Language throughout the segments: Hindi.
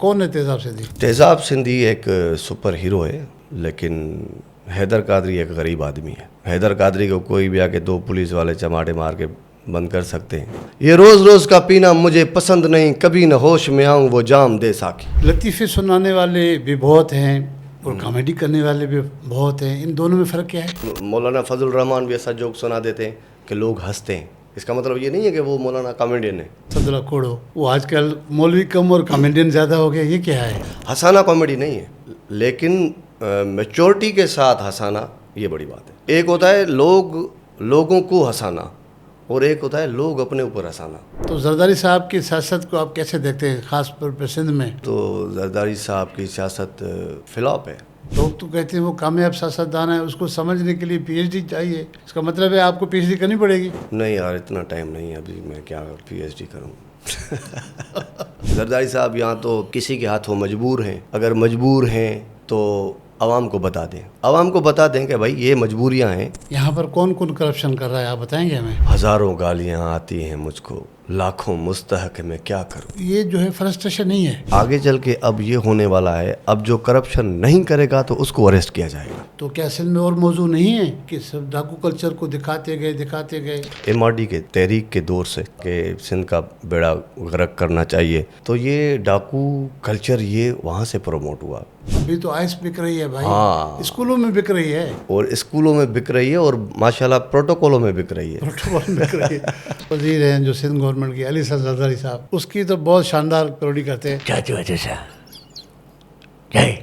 कौन है तेजाब सिंधी? तेजाब सिंधी एक सुपर हीरो है, लेकिन हैदर कादरी एक गरीब आदमी है। हैदर कादरी को कोई भी आके दो पुलिस वाले चमाटे मार के बंद कर सकते हैं। ये रोज रोज का पीना मुझे पसंद नहीं, कभी न होश में आऊं वो जाम दे साकी। लतीफ़े सुनाने वाले भी बहुत हैं और कॉमेडी करने वाले भी बहुत हैं, इन दोनों में फ़र्क क्या है? मौलाना फजल रहमान भी ऐसा जोक सुना देते हैं कि लोग हंसते हैं। इसका मतलब ये नहीं है कि वो मौलाना कॉमेडियन है। सदुल्ला कोड़ो, वो आजकल मौलवी कम और कॉमेडियन ज़्यादा हो गया, ये क्या है? हंसाना कॉमेडी नहीं है, लेकिन मैच्योरिटी के साथ हंसाना ये बड़ी बात है। एक होता है लोगों को हंसाना और एक होता है लोग अपने ऊपर हंसाना। तो जरदारी साहब की सियासत को आप कैसे देखते हैं, ख़ास तौर पर सिंध में? तो जरदारी साहब की सियासत फ्लॉप है। लोग तो कहते हैं वो कामयाब सियासतदान है, उसको समझने के लिए पीएचडी चाहिए। इसका मतलब है आपको पीएचडी करनी पड़ेगी? नहीं यार, इतना टाइम नहीं है अभी, मैं क्या पीएचडी करूं। जरदारी साहब यहाँ तो किसी के हाथों मजबूर हैं। अगर मजबूर हैं तो आवाम को बता दें, आवाम को बता दें कि भाई ये मजबूरियाँ हैं। यहाँ पर कौन कौन करप्शन कर रहा है, आप बताएंगे हमें? हज़ारों गालियाँ आती हैं मुझको, लाखों मुस्तहक मैं क्या करूं। ये जो है फ्रस्ट्रेशन नहीं है? आगे चल के अब ये होने वाला है, अब जो करप्शन नहीं करेगा तो उसको अरेस्ट किया जाएगा। तो क्या सिंध में और मौजूद नहीं है कि सब डाकू कल्चर को दिखाते गए? MRD के तहरीक के दौर से कि सिंध का बेड़ा गर्क करना चाहिए, तो ये डाकू कल्चर ये वहाँ से प्रमोट हुआ। अभी तो आइस बिक रही है भाई। हाँ, स्कूलों में बिक रही है, और स्कूलों में बिक रही है, और माशाल्लाह प्रोटोकॉलों में बिक रही है। प्रोटोकॉल में बिक रही है। वजीर हैं जो सिंध गवर्नमेंट की, अली जरदारी साहब, उसकी तो बहुत शानदार पैरोडी करते हैं। चाचू अच्छा सा क्या है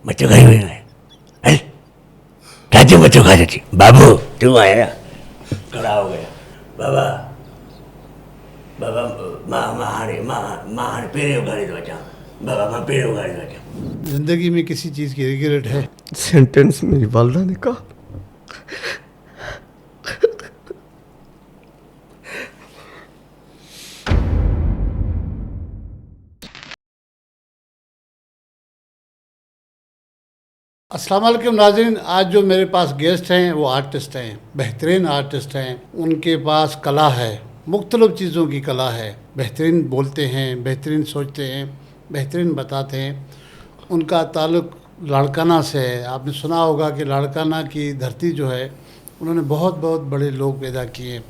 बच्चों खाई हुई है? चाचू बच्चों खा चाची। बाबू तू आया, खड़ा हो गया। बाबा बाबा माँ पेड़े उगाड़े तो बचा, बाबा माँ पेड़े उगाड़े तो बचा। जिंदगी में किसी चीज़ की रिग्रेट है? सेंटेंस मेरी वालदा ने कहा। अस्सलाम वालेकुम नाज़रीन, आज जो मेरे पास गेस्ट हैं वो आर्टिस्ट हैं, बेहतरीन आर्टिस्ट हैं। उनके पास कला है, मुख्तलिफ़ चीज़ों की कला है। बेहतरीन बोलते हैं, बेहतरीन सोचते हैं, बेहतरीन बताते हैं। उनका ताल्लुक़ लाड़काना से है। आपने सुना होगा कि लाड़काना की धरती जो है, उन्होंने बहुत बहुत बड़े लोग पैदा किए।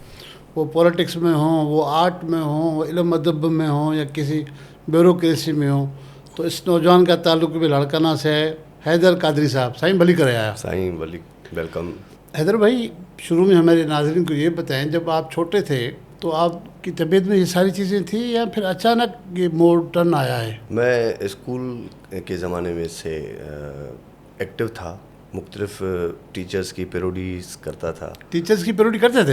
वो पॉलिटिक्स में हों, वो आर्ट में हों, वो इल्म अदब में हों, या किसी ब्यूरोक्रेसी में हों। तो इस नौजवान का ताल्लुक़ भी लाड़काना से है। हैदर कादरी साहब, साईं भली करे आया। साईं भली, वेलकम। हैदर भाई, शुरू में हमारे नाज़रीन को ये बताएं, जब आप छोटे थे तो आपकी तबीयत में ये सारी चीज़ें थी या फिर अचानक ये मोड़ टर्न आया है? मैं स्कूल के ज़माने में से एक्टिव था, मुख्तलिफ टीचर्स की पैरोडीज करता था। टीचर्स की पैरोडी करते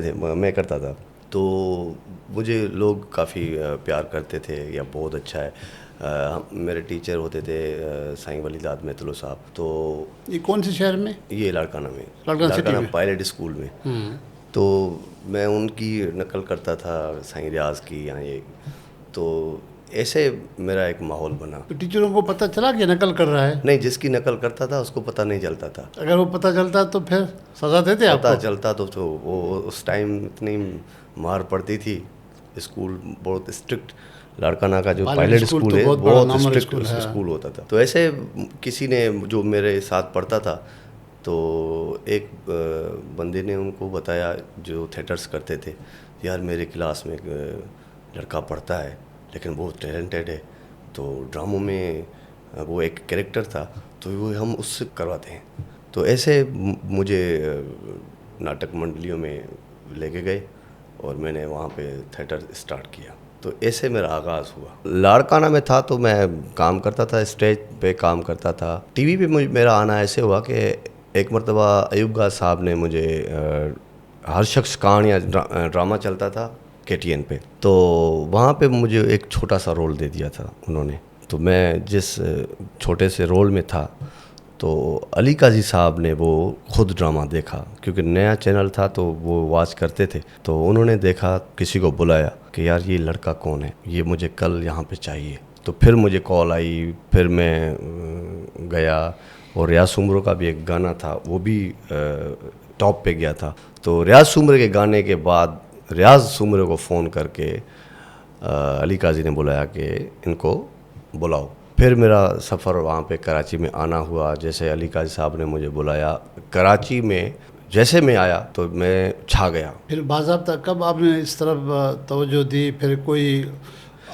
थे? मैं करता था। तो मुझे लोग काफ़ी प्यार करते थे, या बहुत अच्छा है। मेरे टीचर होते थे साईं वलीदाद मेतलो साहब। तो ये कौन से शहर में? ये लाड़काना में, लाड़काना पायलट स्कूल में। तो मैं उनकी नकल करता था, साईं रियाज की, या ये। तो ऐसे मेरा एक माहौल बना। तो टीचरों को पता चला कि नकल कर रहा है? नहीं, जिसकी नकल करता था उसको पता नहीं चलता था। अगर वो पता चलता तो फिर सज़ा देते आपको? पता चलता तो वो उस टाइम इतनी मार पड़ती थी। स्कूल बहुत स्ट्रिक्ट, लाड़काना का जो पायलट स्कूल है बहुत स्ट्रिक्ट स्कूल होता था। तो ऐसे किसी ने जो मेरे साथ पढ़ता था, तो एक बंदे ने उनको बताया जो थिएटर्स करते थे, यार मेरे क्लास में एक लड़का पढ़ता है लेकिन बहुत टैलेंटेड है, तो ड्रामों में वो एक कैरेक्टर था, तो वो हम उससे करवाते हैं। तो ऐसे मुझे नाटक मंडलियों में लेके गए और मैंने वहाँ पे थिएटर स्टार्ट किया। तो ऐसे मेरा आगाज़ हुआ। लाड़काना में था तो मैं काम करता था, स्टेज पे काम करता था। टीवी पे मेरा आना ऐसे हुआ कि एक मरतबा अयूब गा साहब ने मुझे हर शख्स कहानियाँ ड्रामा चलता था KTN पे, तो वहाँ पे मुझे एक छोटा सा रोल दे दिया था उन्होंने। तो मैं जिस छोटे से रोल में था, तो अली काजी साहब ने वो खुद ड्रामा देखा, क्योंकि नया चैनल था तो वो वॉच करते थे। तो उन्होंने देखा, किसी को बुलाया कि यार ये लड़का कौन है, ये मुझे कल यहाँ पे चाहिए। तो फिर मुझे कॉल आई, फिर मैं गया, और रियाज सुमरो का भी एक गाना था, वो भी टॉप पे गया था। तो रियाज सुमरो के गाने के बाद रियाज सुमरो को फ़ोन करके अली काजी ने बुलाया कि इनको बुलाओ। फिर मेरा सफ़र वहाँ पे कराची में आना हुआ। जैसे अली काजी साहब ने मुझे बुलाया कराची में, जैसे मैं आया तो मैं छा गया। फिर बाज़ाब्ता कब आपने इस तरफ तवज्जो दी? फिर कोई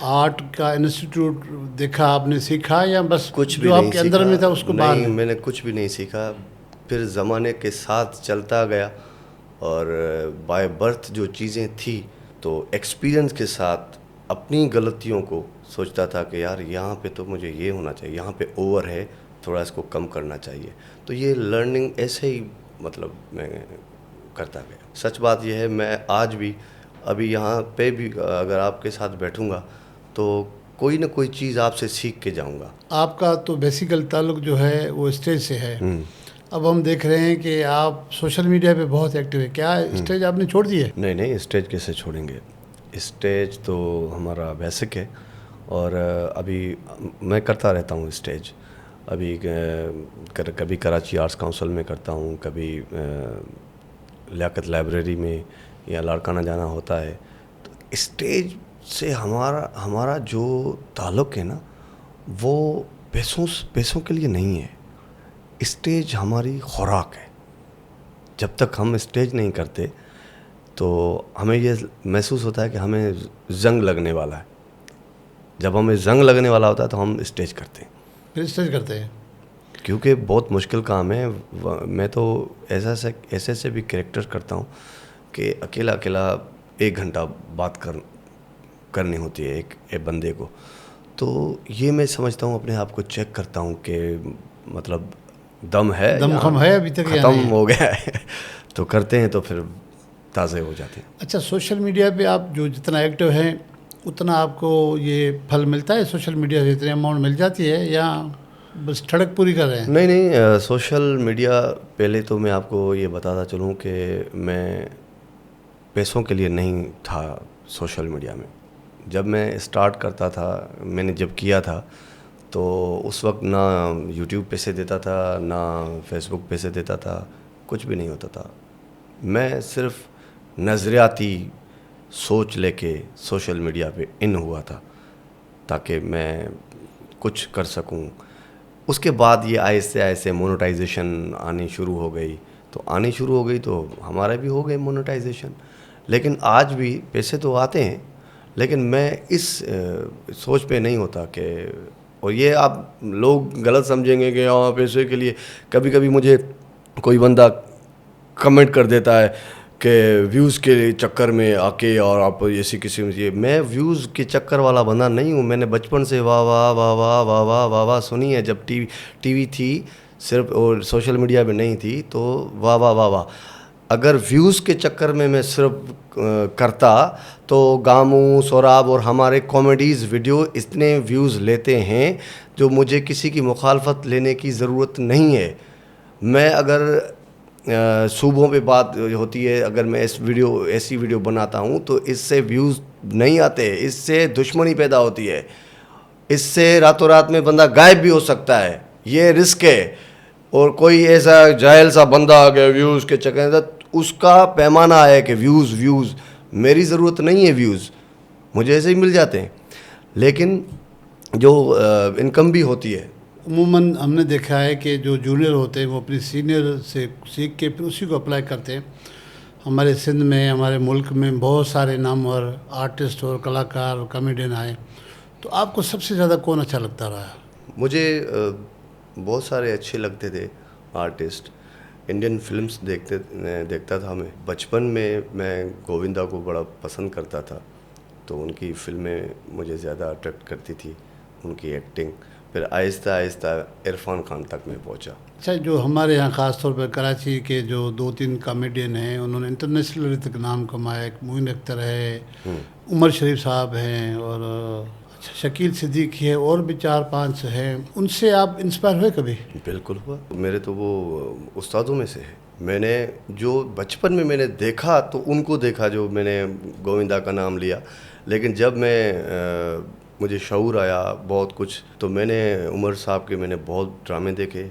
आर्ट का इंस्टीट्यूट देखा आपने, सीखा, या बस कुछ भी जो नहीं आपके अंदर में था उसको बाहर? नहीं, मैंने कुछ भी नहीं सीखा। फिर ज़माने के साथ चलता गया और बाय बर्थ जो चीज़ें थी तो एक्सपीरियंस के साथ अपनी गलतियों को सोचता था कि यार यहाँ पे तो मुझे ये होना चाहिए, यहाँ पे ओवर है, थोड़ा इसको कम करना चाहिए। तो ये लर्निंग ऐसे ही मतलब मैं करता गया। सच बात यह है, मैं आज भी अभी यहाँ पे भी अगर आपके साथ बैठूँगा तो कोई ना कोई चीज़ आपसे सीख के जाऊँगा। आपका तो बेसिकल ताल्लुक जो है वो स्टेज से है। अब हम देख रहे हैं कि आप सोशल मीडिया पे बहुत एक्टिव है, क्या स्टेज आपने छोड़ दी है? नहीं नहीं, स्टेज कैसे छोड़ेंगे, स्टेज तो हमारा बेसिक है। और अभी मैं करता रहता हूँ स्टेज। अभी कभी कराची आर्ट्स काउंसिल में करता हूँ, कभी लियाकत लाइब्रेरी में या लाड़काना जाना होता है। तो स्टेज से हमारा जो ताल्लुक़ है ना, वो पैसों के लिए नहीं है। स्टेज हमारी खुराक है। जब तक हम स्टेज नहीं करते तो हमें ये महसूस होता है कि हमें जंग लगने वाला है। जब हमें जंग लगने वाला होता है तो हम स्टेज करते हैं। फिर स्टेज करते हैं क्योंकि बहुत मुश्किल काम है। मैं तो ऐसे से भी कैरेक्टर करता हूँ कि अकेला 1 घंटा बात करनी होती है एक बंदे को। तो ये मैं समझता हूँ, अपने आप को चेक करता हूँ कि मतलब दम कम है, अभी तक ख़त्म हो गया है तो करते हैं तो फिर ताज़े हो जाते हैं। अच्छा, सोशल मीडिया पे आप जो जितना एक्टिव हैं उतना आपको ये फल मिलता है? सोशल मीडिया से इतनी अमाउंट मिल जाती है या बस ठड़क पूरी कर रहे हैं? नहीं, सोशल मीडिया, पहले तो मैं आपको ये बताता चलूँ कि मैं पैसों के लिए नहीं था सोशल मीडिया में। जब मैं स्टार्ट करता था, मैंने जब किया था तो उस वक्त ना यूट्यूब पैसे देता था, ना फेसबुक पैसे देता था, कुछ भी नहीं होता था। मैं सिर्फ नज़रियाती सोच लेके सोशल मीडिया पे इन हुआ था ताकि मैं कुछ कर सकूं। उसके बाद ये आहिस्ते मोनेटाइजेशन आनी शुरू हो गई तो हमारा भी हो गए मोनेटाइजेशन। लेकिन आज भी पैसे तो आते हैं, लेकिन मैं इस सोच पे नहीं होता कि, और ये आप लोग गलत समझेंगे कि हाँ पैसे के लिए। कभी कभी मुझे कोई बंदा कमेंट कर देता है कि व्यूज़ के चक्कर में आके और आप ऐसी किसी में, मैं व्यूज़ के चक्कर वाला बंदा नहीं हूँ। मैंने बचपन से वाह वाह वाह वाह वाह वाह वाह वाह सुनी है। जब टीवी थी सिर्फ और सोशल मीडिया पे नहीं थी तो वाह वाह वाह वाह। अगर व्यूज़ के चक्कर में मैं सिर्फ करता तो गामू, सोराब और हमारे कॉमेडीज़ वीडियो इतने व्यूज़ लेते हैं जो मुझे किसी की मुखालफत लेने की ज़रूरत नहीं है। मैं अगर सूबों पे बात होती है, अगर मैं ऐसी वीडियो बनाता हूँ तो इससे व्यूज़ नहीं आते, इससे दुश्मनी पैदा होती है, इससे रातों रात में बंदा गायब भी हो सकता है, ये रिस्क है। और कोई ऐसा जाहिल सा बंदा आ गया व्यूज़ के चक्कर में, उसका पैमाना है कि व्यूज़ मेरी ज़रूरत नहीं है, व्यूज़ मुझे ऐसे ही मिल जाते हैं। लेकिन जो इनकम भी होती है, उमूमन हमने देखा है कि जो जूनियर होते हैं वो अपने सीनियर से सीख के फिर उसी को अप्लाई करते हैं। हमारे सिंध में, हमारे मुल्क में बहुत सारे नामवर आर्टिस्ट और कलाकार और कॉमेडियन आए, तो आपको सबसे ज़्यादा कौन अच्छा लगता रहा? मुझे बहुत सारे अच्छे लगते थे आर्टिस्ट। इंडियन फिल्म्स देखता था मैं बचपन में। मैं गोविंदा को बड़ा पसंद करता था, तो उनकी फिल्में मुझे ज़्यादा अट्रैक्ट करती थी, उनकी एक्टिंग। फिर आहिस्ता इरफान खान तक मैं पहुंचा। अच्छा, जो हमारे यहाँ ख़ास तौर पर कराची के जो 2-3 कॉमेडियन हैं, उन्होंने इंटरनेशनल तक नाम कमाया। एक मोइन अख्तर है, उमर शरीफ साहब हैं, और शकील सिद्दीकी है, और भी 4-5 हैं। उनसे आप इंस्पायर हुए कभी? बिल्कुल हुआ। मेरे तो वो उस्तादों में से है। मैंने जो बचपन में मैंने देखा तो उनको देखा, जो मैंने गोविंदा का नाम लिया। लेकिन जब मुझे शऊर आया बहुत कुछ, तो मैंने उमर साहब के मैंने बहुत ड्रामे देखे,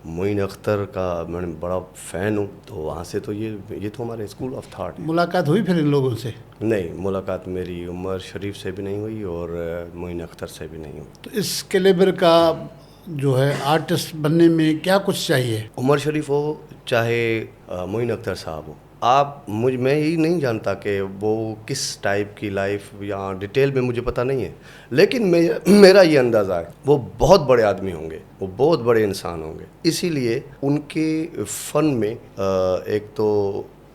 मोइन अख्तर का मैं बड़ा फ़ैन हूँ, तो वहाँ से तो ये तो हमारे स्कूल ऑफ थॉट है। मुलाकात हुई फिर इन लोगों से? नहीं, मुलाकात मेरी उमर शरीफ से भी नहीं हुई और मोइन अख्तर से भी नहीं हुई। तो इस कैलिबर का जो है आर्टिस्ट बनने में क्या कुछ चाहिए? उमर शरीफ हो चाहे मोइन अख्तर साहब हो, मैं यही नहीं जानता कि वो किस टाइप की लाइफ या डिटेल में मुझे पता नहीं है, लेकिन मेरा ये अंदाज़ा है वो बहुत बड़े आदमी होंगे, वो बहुत बड़े इंसान होंगे। इसीलिए उनके फ़न में एक तो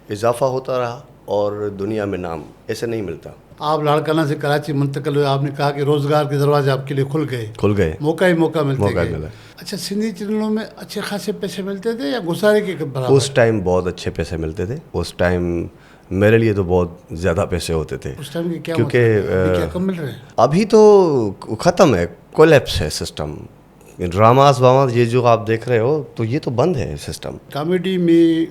इजाफा होता रहा और दुनिया में नाम ऐसे नहीं मिलता। आप लाड़काना से कराची मुंतकिल हुए, आपने कहा कि रोज़गार के दरवाजे आपके लिए खुल गए, मौका ही मौका मिलते गए। अच्छा, सिंधी चैनलों में अच्छे खासे पैसे मिलते थे या गुजारे के बराबर? उस टाइम बहुत अच्छे पैसे मिलते थे। उस टाइम मेरे लिए तो बहुत ज़्यादा पैसे होते थे उस टाइम के। क्या क्योंकि क्या कम मिल रहे हैं? अभी तो ख़त्म है, कोलैप्स है सिस्टम। ड्रामास वामास ये जो आप देख रहे हो तो ये तो बंद है सिस्टम। कॉमेडी में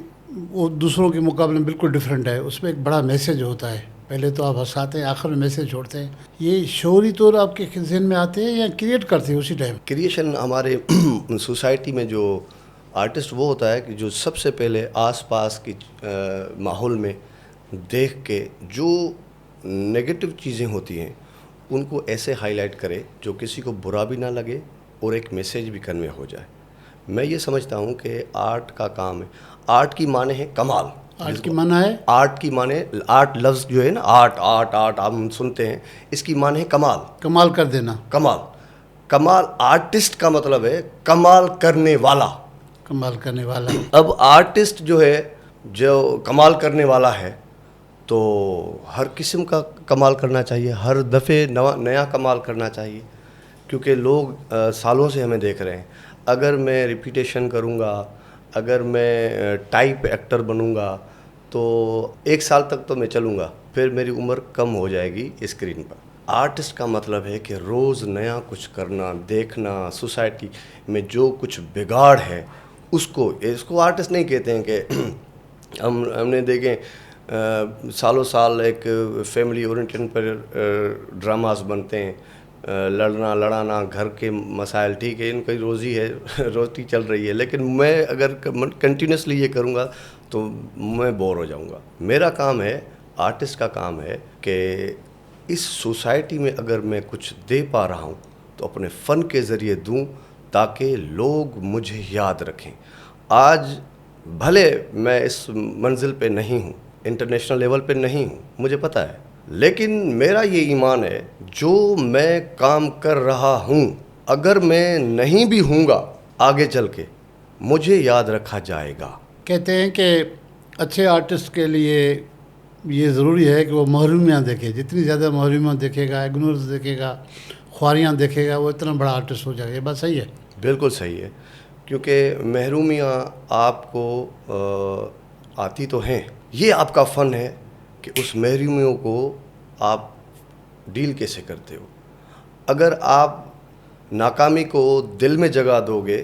वो दूसरों के मुकाबले में बिल्कुल डिफरेंट है, उसमें एक बड़ा मैसेज होता है। पहले तो आप हंसाते हैं, आखिर में मैसेज छोड़ते हैं। ये शौरी तौर आपके जहन में आते हैं या क्रिएट करते हैं उसी टाइम? क्रिएशन हमारे सोसाइटी में जो आर्टिस्ट वो होता है कि जो सबसे पहले आसपास की माहौल में देख के जो नेगेटिव चीज़ें होती हैं उनको ऐसे हाईलाइट करे जो किसी को बुरा भी ना लगे और एक मैसेज भी कन्वे हो जाए। मैं ये समझता हूँ कि आर्ट का काम है। आर्ट की माने है कमाल। आर्ट की माना है? आर्ट की माने, आर्ट लफ्ज़ जो है ना, आर्ट आर्ट आर्ट हम सुनते हैं, इसकी माने है कमाल। कमाल कर देना। कमाल आर्टिस्ट का मतलब है कमाल करने वाला। कमाल करने वाला। अब आर्टिस्ट जो है, जो कमाल करने वाला है, तो हर किस्म का कमाल करना चाहिए, हर दफ़े नया कमाल करना चाहिए, क्योंकि लोग सालों से हमें देख रहे हैं। अगर मैं रिपीटेशन करूँगा, अगर मैं टाइप एक्टर बनूँगा तो 1 साल तक तो मैं चलूँगा, फिर मेरी उम्र कम हो जाएगी स्क्रीन पर। आर्टिस्ट का मतलब है कि रोज़ नया कुछ करना, देखना, सोसाइटी में जो कुछ बिगाड़ है इसको आर्टिस्ट नहीं कहते हैं कि हमने देखें सालों साल एक फैमिली ओरिएंटेशन पर ड्रामास बनते हैं, लड़ना लड़ाना, घर के मसाइल, ठीक है, इनकी रोज़ी है, रोटी चल रही है, लेकिन मैं अगर कंटिन्यूसली ये करूँगा तो मैं बोर हो जाऊँगा। मेरा काम है, आर्टिस्ट का काम है कि इस सोसाइटी में अगर मैं कुछ दे पा रहा हूँ तो अपने फ़न के ज़रिए दूँ ताकि लोग मुझे याद रखें। आज भले मैं इस मंजिल पे नहीं हूँ, इंटरनेशनल लेवल पे नहीं हूँ, मुझे पता है, लेकिन मेरा ये ईमान है जो मैं काम कर रहा हूँ, अगर मैं नहीं भी हूँगा आगे चल के मुझे याद रखा जाएगा। कहते हैं कि अच्छे आर्टिस्ट के लिए ये ज़रूरी है कि वो महरूमियाँ देखे। जितनी ज़्यादा महरूमियाँ देखेगा, इग्नोरेंस देखेगा, ख्वारियाँ देखेगा, वो इतना बड़ा आर्टिस्ट हो जाएगा। ये बात सही है? बिल्कुल सही है, क्योंकि महरूमियाँ आपको आती तो हैं, ये आपका फ़न है कि उस महरूमियों को आप डील कैसे करते हो। अगर आप नाकामी को दिल में जगह दोगे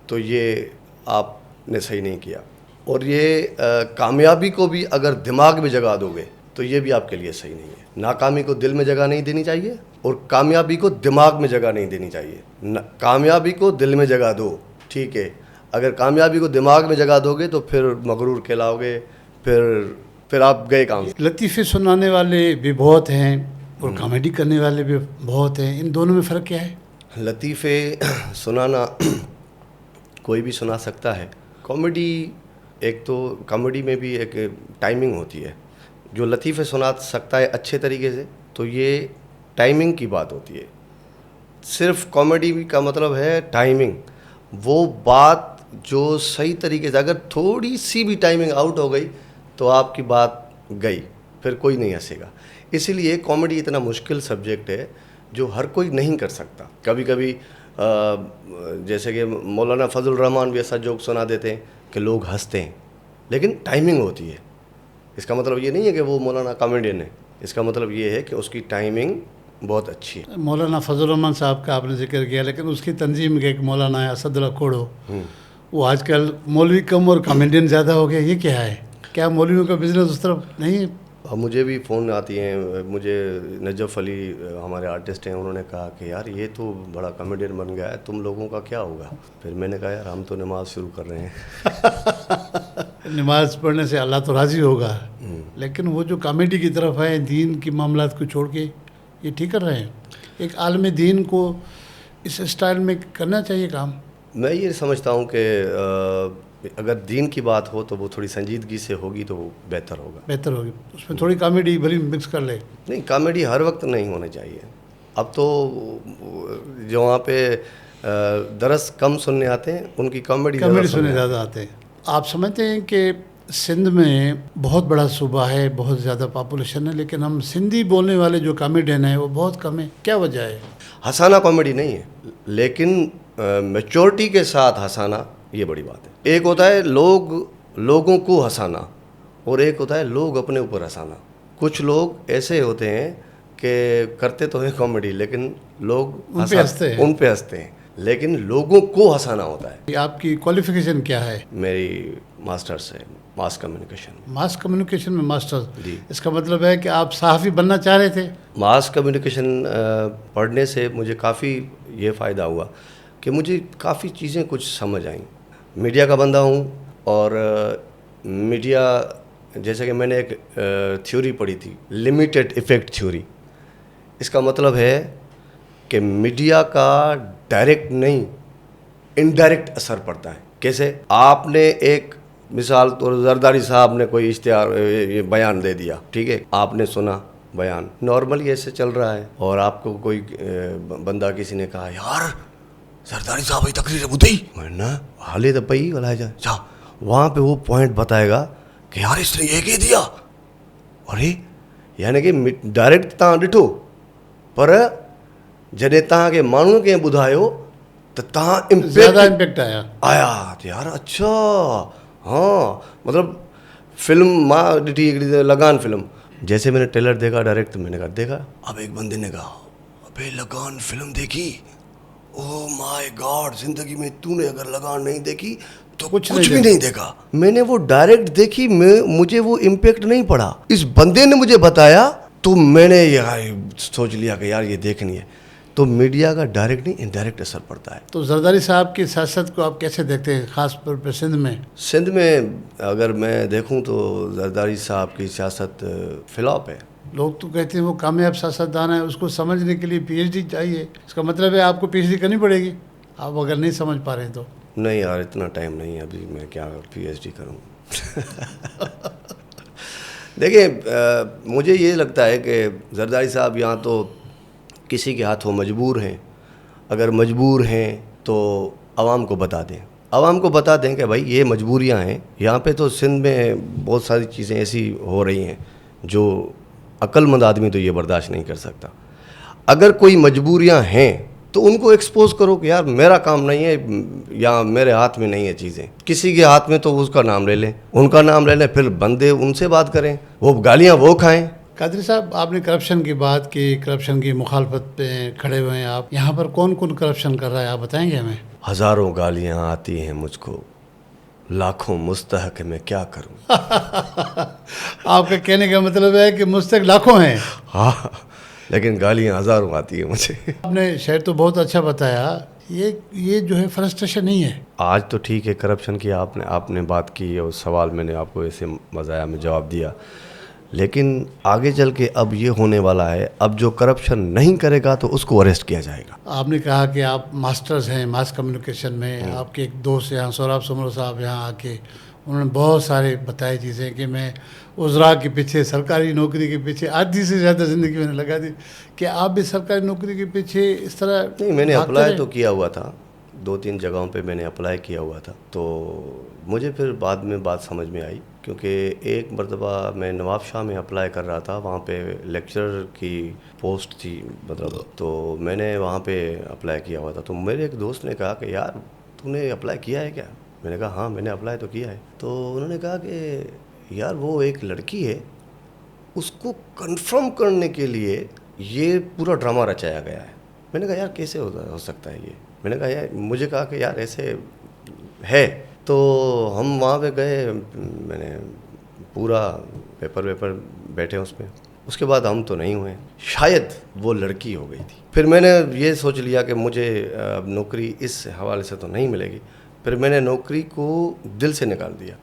तो ये आपने सही नहीं किया, और ये कामयाबी को भी अगर दिमाग में जगह दोगे तो ये भी आपके लिए सही नहीं है। नाकामी को दिल में जगह नहीं देनी चाहिए और कामयाबी को दिमाग में जगह नहीं देनी चाहिए। कामयाबी को दिल में जगह दो, ठीक है, अगर कामयाबी को दिमाग में जगह दोगे तो फिर मगरूर कहलाओगे, फिर आप गए काम। लतीफ़े सुनाने वाले भी बहुत हैं और कॉमेडी करने वाले भी बहुत हैं, इन दोनों में फ़र्क क्या है? लतीफ़े सुनाना कोई भी सुना सकता है। कॉमेडी, एक तो कॉमेडी में भी एक टाइमिंग होती है। जो लतीफ़े सुना सकता है अच्छे तरीके से तो ये टाइमिंग की बात होती है। सिर्फ कॉमेडी का मतलब है टाइमिंग, वो बात जो सही तरीके से, अगर थोड़ी सी भी टाइमिंग आउट हो गई तो आपकी बात गई, फिर कोई नहीं हंसेगा। इसीलिए कॉमेडी इतना मुश्किल सब्जेक्ट है जो हर कोई नहीं कर सकता। कभी कभी जैसे कि मौलाना फजल रहमान भी ऐसा जोक सुना देते हैं कि लोग हंसते हैं, लेकिन टाइमिंग होती है। इसका मतलब ये नहीं है कि वो मौलाना कॉमेडियन है, इसका मतलब ये है कि उसकी टाइमिंग बहुत अच्छी है। मौलाना फजल रहमान साहब का आपने जिक्र किया, लेकिन उसकी तंजीम के एक मौलाना है असदुल्ला कोड़ो, वो आजकल मौलवी कम और कॉमेडियन ज़्यादा हो गया, ये क्या है? क्या मौलवियों का बिजनेस उस तरफ नहीं अब मुझे भी फ़ोन आती हैं, मुझे नजफ़ अली हमारे आर्टिस्ट हैं, उन्होंने कहा कि यार ये तो बड़ा कॉमेडियन बन गया है, तुम लोगों का क्या होगा? फिर मैंने कहा यार हम तो नमाज शुरू कर रहे हैं। नमाज पढ़ने से अल्लाह तो राज़ी होगा, लेकिन वो जो कॉमेडी की तरफ है, दीन की मामलात को छोड़ के, ये ठीक कर रहे हैं? एक आलम दीन को इस स्टाइल में करना चाहिए काम। मैं ये समझता हूँ कि अगर दीन की बात हो तो वो थोड़ी संजीदगी से होगी तो वो बेहतर होगा। बेहतर होगी, उसमें थोड़ी कॉमेडी भली मिक्स कर ले। नहीं, कॉमेडी हर वक्त नहीं होनी चाहिए। अब तो जो वहाँ पे दरस कम सुनने आते हैं, उनकी कॉमेडी सुनने ज़्यादा आते हैं। आप समझते हैं कि सिंध में बहुत बड़ा सूबा है, बहुत ज़्यादा पॉपुलेशन है, लेकिन हम सिंधी बोलने वाले जो कॉमेडियन हैं वो बहुत कम है, क्या वजह है? हंसाना कॉमेडी नहीं है, लेकिन मैच्योरिटी के साथ हंसाना ये बड़ी बात है। एक होता है लोगों को हंसाना और एक होता है लोग अपने ऊपर हंसाना। कुछ लोग ऐसे होते हैं कि करते तो हैं कॉमेडी, लेकिन लोग उन पे हंसते हैं, लेकिन लोगों को हंसाना होता है। आपकी क्वालिफिकेशन क्या है? मेरी मास्टर्स है मास कम्युनिकेशन। मास कम्युनिकेशन में मास्टर्स? जी। इसका मतलब है कि आप सहाफ़ी बनना चाह रहे थे? मास कम्युनिकेशन पढ़ने से मुझे काफ़ी ये फ़ायदा हुआ कि मुझे काफ़ी चीज़ें कुछ समझ आईं। मीडिया का बंदा हूँ और मीडिया, जैसे कि मैंने एक थ्योरी पढ़ी थी, लिमिटेड इफ़ेक्ट थ्योरी। इसका मतलब है कि मीडिया का डायरेक्ट नहीं, इनडायरेक्ट असर पड़ता है। कैसे? आपने एक मिसाल तो जरदारी साहब ने कोई इश्तिहार ये बयान दे दिया, ठीक है, आपने सुना बयान, नॉर्मली ऐसे चल रहा है, और आपको कोई बंदा किसी ने कहा यार जरदारी साहब ही तकरीर बुद्धि ना हाले तो पई वाला जा, वहाँ पे वो पॉइंट बताएगा कि यार इसने ये कह दिया। अरे यानी कि डायरेक्ट तव्हां ॾिठो, पर जॾहिं तव्हांखे माण्हूअ कंहिं ॿुधायो तो ज़्यादा इम्पैक्ट आया तो यार अच्छा, हाँ, मतलब फिल्म माँ ॾिठी हिकिड़ी लगान फिल्म, जैसे मैंने ट्रेलर देखा डायरेक्ट, मैंने कहा देखा। अब एक बंदे ने कहा अबे लगान फिल्म देखी? ओह माय गॉड, जिंदगी में तूने अगर लगान नहीं देखी तो कुछ भी नहीं देखा। मैंने वो डायरेक्ट देखी, मुझे वो इम्पैक्ट नहीं पड़ा। इस बंदे ने मुझे बताया तो मैंने यार सोच लिया कि यार ये देखनी है। तो मीडिया का डायरेक्ट नहीं, इनडायरेक्ट असर पड़ता है। तो जरदारी साहब की सियासत को आप कैसे देखते हैं, खास तौर पर सिंध में? सिंध में अगर मैं देखूं तो जरदारी साहब की सियासत फ्लॉप है। लोग तो कहते हैं वो कामयाब सियासतदान है, उसको समझने के लिए पीएचडी चाहिए। इसका मतलब है आपको पीएचडी करनी पड़ेगी, आप अगर नहीं समझ पा रहे हैं तो। नहीं यार, इतना टाइम नहीं है अभी, मैं क्या पीएचडी करूं। देखिए, मुझे ये लगता है कि जरदारी साहब यहाँ तो किसी के हाथों मजबूर हैं। अगर मजबूर हैं तो आवाम को बता दें, आवाम को बता दें कि भाई ये मजबूरियाँ हैं। यहाँ पे तो सिंध में बहुत सारी चीज़ें ऐसी हो रही हैं जो अक्लमंद आदमी तो ये बर्दाश्त नहीं कर सकता। अगर कोई मजबूरियाँ हैं तो उनको एक्सपोज करो कि यार मेरा काम नहीं है या मेरे हाथ में नहीं है चीज़ें, किसी के हाथ में तो उसका नाम ले लें, उनका नाम ले लें, फिर बंदे उनसे बात करें, वो गालियाँ वो खाएं। कादरी साहब, आपने करप्शन की बात की, करप्शन की मुखालफत पे खड़े हुए हैं आप। यहाँ पर कौन कौन करप्शन कर रहा है, आप बताएंगे हमें? हज़ारों गालियाँ आती हैं मुझको, लाखों मुस्तहक, मैं क्या करूं। आपका कहने का मतलब है कि मुस्तहक लाखों हैं? हाँ, लेकिन गालियाँ हज़ारों आती हैं मुझे। आपने शेर तो बहुत अच्छा बताया, ये जो है फ्रस्ट्रेशन नहीं है। आज तो ठीक है, करप्शन की आपने बात की और सवाल मैंने आपको ऐसे मज़ा आया, मैं जवाब दिया, लेकिन आगे चल के अब ये होने वाला है, अब जो करप्शन नहीं करेगा तो उसको अरेस्ट किया जाएगा। आपने कहा कि आप मास्टर्स हैं मास कम्युनिकेशन में, आपके एक दोस्त यहाँ सौरभ समरो साहब यहाँ आके उन्होंने बहुत सारे बताई चीज़ें कि मैं उज़रा के पीछे, सरकारी नौकरी के पीछे आधी से ज़्यादा ज़िंदगी मैंने लगा दी। कि आप भी सरकारी नौकरी के पीछे इस तरह? नहीं, मैंने अप्लाई तो किया हुआ था, 2-3 जगहों पे मैंने अप्लाई किया हुआ था, तो मुझे फिर बाद में बात समझ में आई, क्योंकि एक मरतबा मैं नवाब शाह में अप्लाई कर रहा था, वहाँ पे लेक्चरर की पोस्ट थी मतलब, तो मैंने वहाँ पे अप्लाई किया हुआ था। तो मेरे एक दोस्त ने कहा कि यार तूने अप्लाई किया है क्या? मैंने कहा हाँ मैंने अप्लाई तो किया है। तो उन्होंने कहा कि यार वो एक लड़की है, उसको कंफर्म करने के लिए ये पूरा ड्रामा रचाया गया है। मैंने कहा यार कैसे हो सकता है ये? मैंने कहा यार, मुझे कहा कि यार ऐसे है। तो हम वहाँ पे गए, मैंने पूरा पेपर बैठे उसमें। उसके बाद हम तो नहीं हुए, शायद वो लड़की हो गई थी। फिर मैंने ये सोच लिया कि मुझे अब नौकरी इस हवाले से तो नहीं मिलेगी। फिर मैंने नौकरी को दिल से निकाल दिया,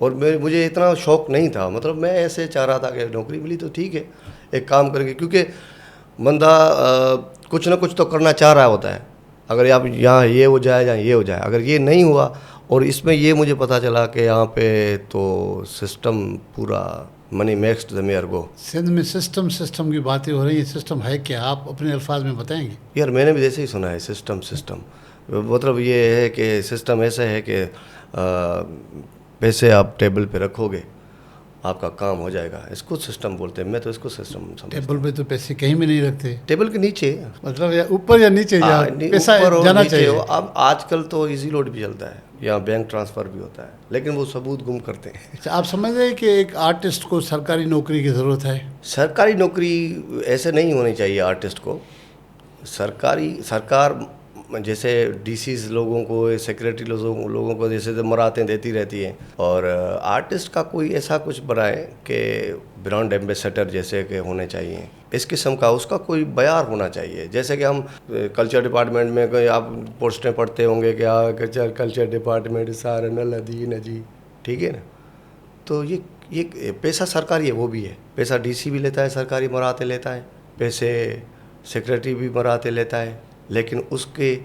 और मुझे इतना शौक़ नहीं था, मतलब मैं ऐसे चाह रहा था कि नौकरी मिली तो ठीक है, एक काम करके, क्योंकि बंदा कुछ ना कुछ तो करना चाह रहा होता है। अगर आप यहाँ ये हो जाए या ये हो जाए, अगर ये नहीं हुआ, और इसमें ये मुझे पता चला कि यहाँ पे तो सिस्टम पूरा मनी मेक्स द मेयर गो। सिंध में सिस्टम की बातें हो रही है, सिस्टम है क्या, आप अपने अल्फाज में बताएंगे? यार मैंने भी जैसे ही सुना है सिस्टम, मतलब ये है कि सिस्टम ऐसा है कि पैसे आप टेबल पे रखोगे, आपका काम हो जाएगा, इसको सिस्टम बोलते हैं। मैं तो इसको सिस्टम समझता हूं। टेबल पे तो पैसे कहीं भी नहीं रखते, टेबल के नीचे, मतलब या ऊपर या नीचे, या पैसा जाना चाहिए। अब आजकल तो इजी लोड भी चलता है, या बैंक ट्रांसफ़र भी होता है, लेकिन वो सबूत गुम करते हैं। अच्छा, आप समझ रहे हैं कि एक आर्टिस्ट को सरकारी नौकरी की ज़रूरत है? सरकारी नौकरी ऐसे नहीं होनी चाहिए आर्टिस्ट को। सरकार जैसे डीसीज लोगों को, सेक्रेटरी लोगों को जैसे मरातें देती रहती हैं, और आर्टिस्ट का कोई ऐसा कुछ बनाए कि ब्रांड एम्बेसडर जैसे कि होने चाहिए, इस किस्म का उसका कोई बयार होना चाहिए। जैसे कि हम कल्चर डिपार्टमेंट में कोई आप पोस्टें पढ़ते होंगे कि कल्चर डिपार्टमेंट सारा न जी, ठीक है ना। तो ये पैसा सरकारी है, वो भी है, पैसा डीसी भी लेता है, सरकारी मराते लेता है, पैसे सेक्रेटरी भी मराते लेता है, लेकिन उसके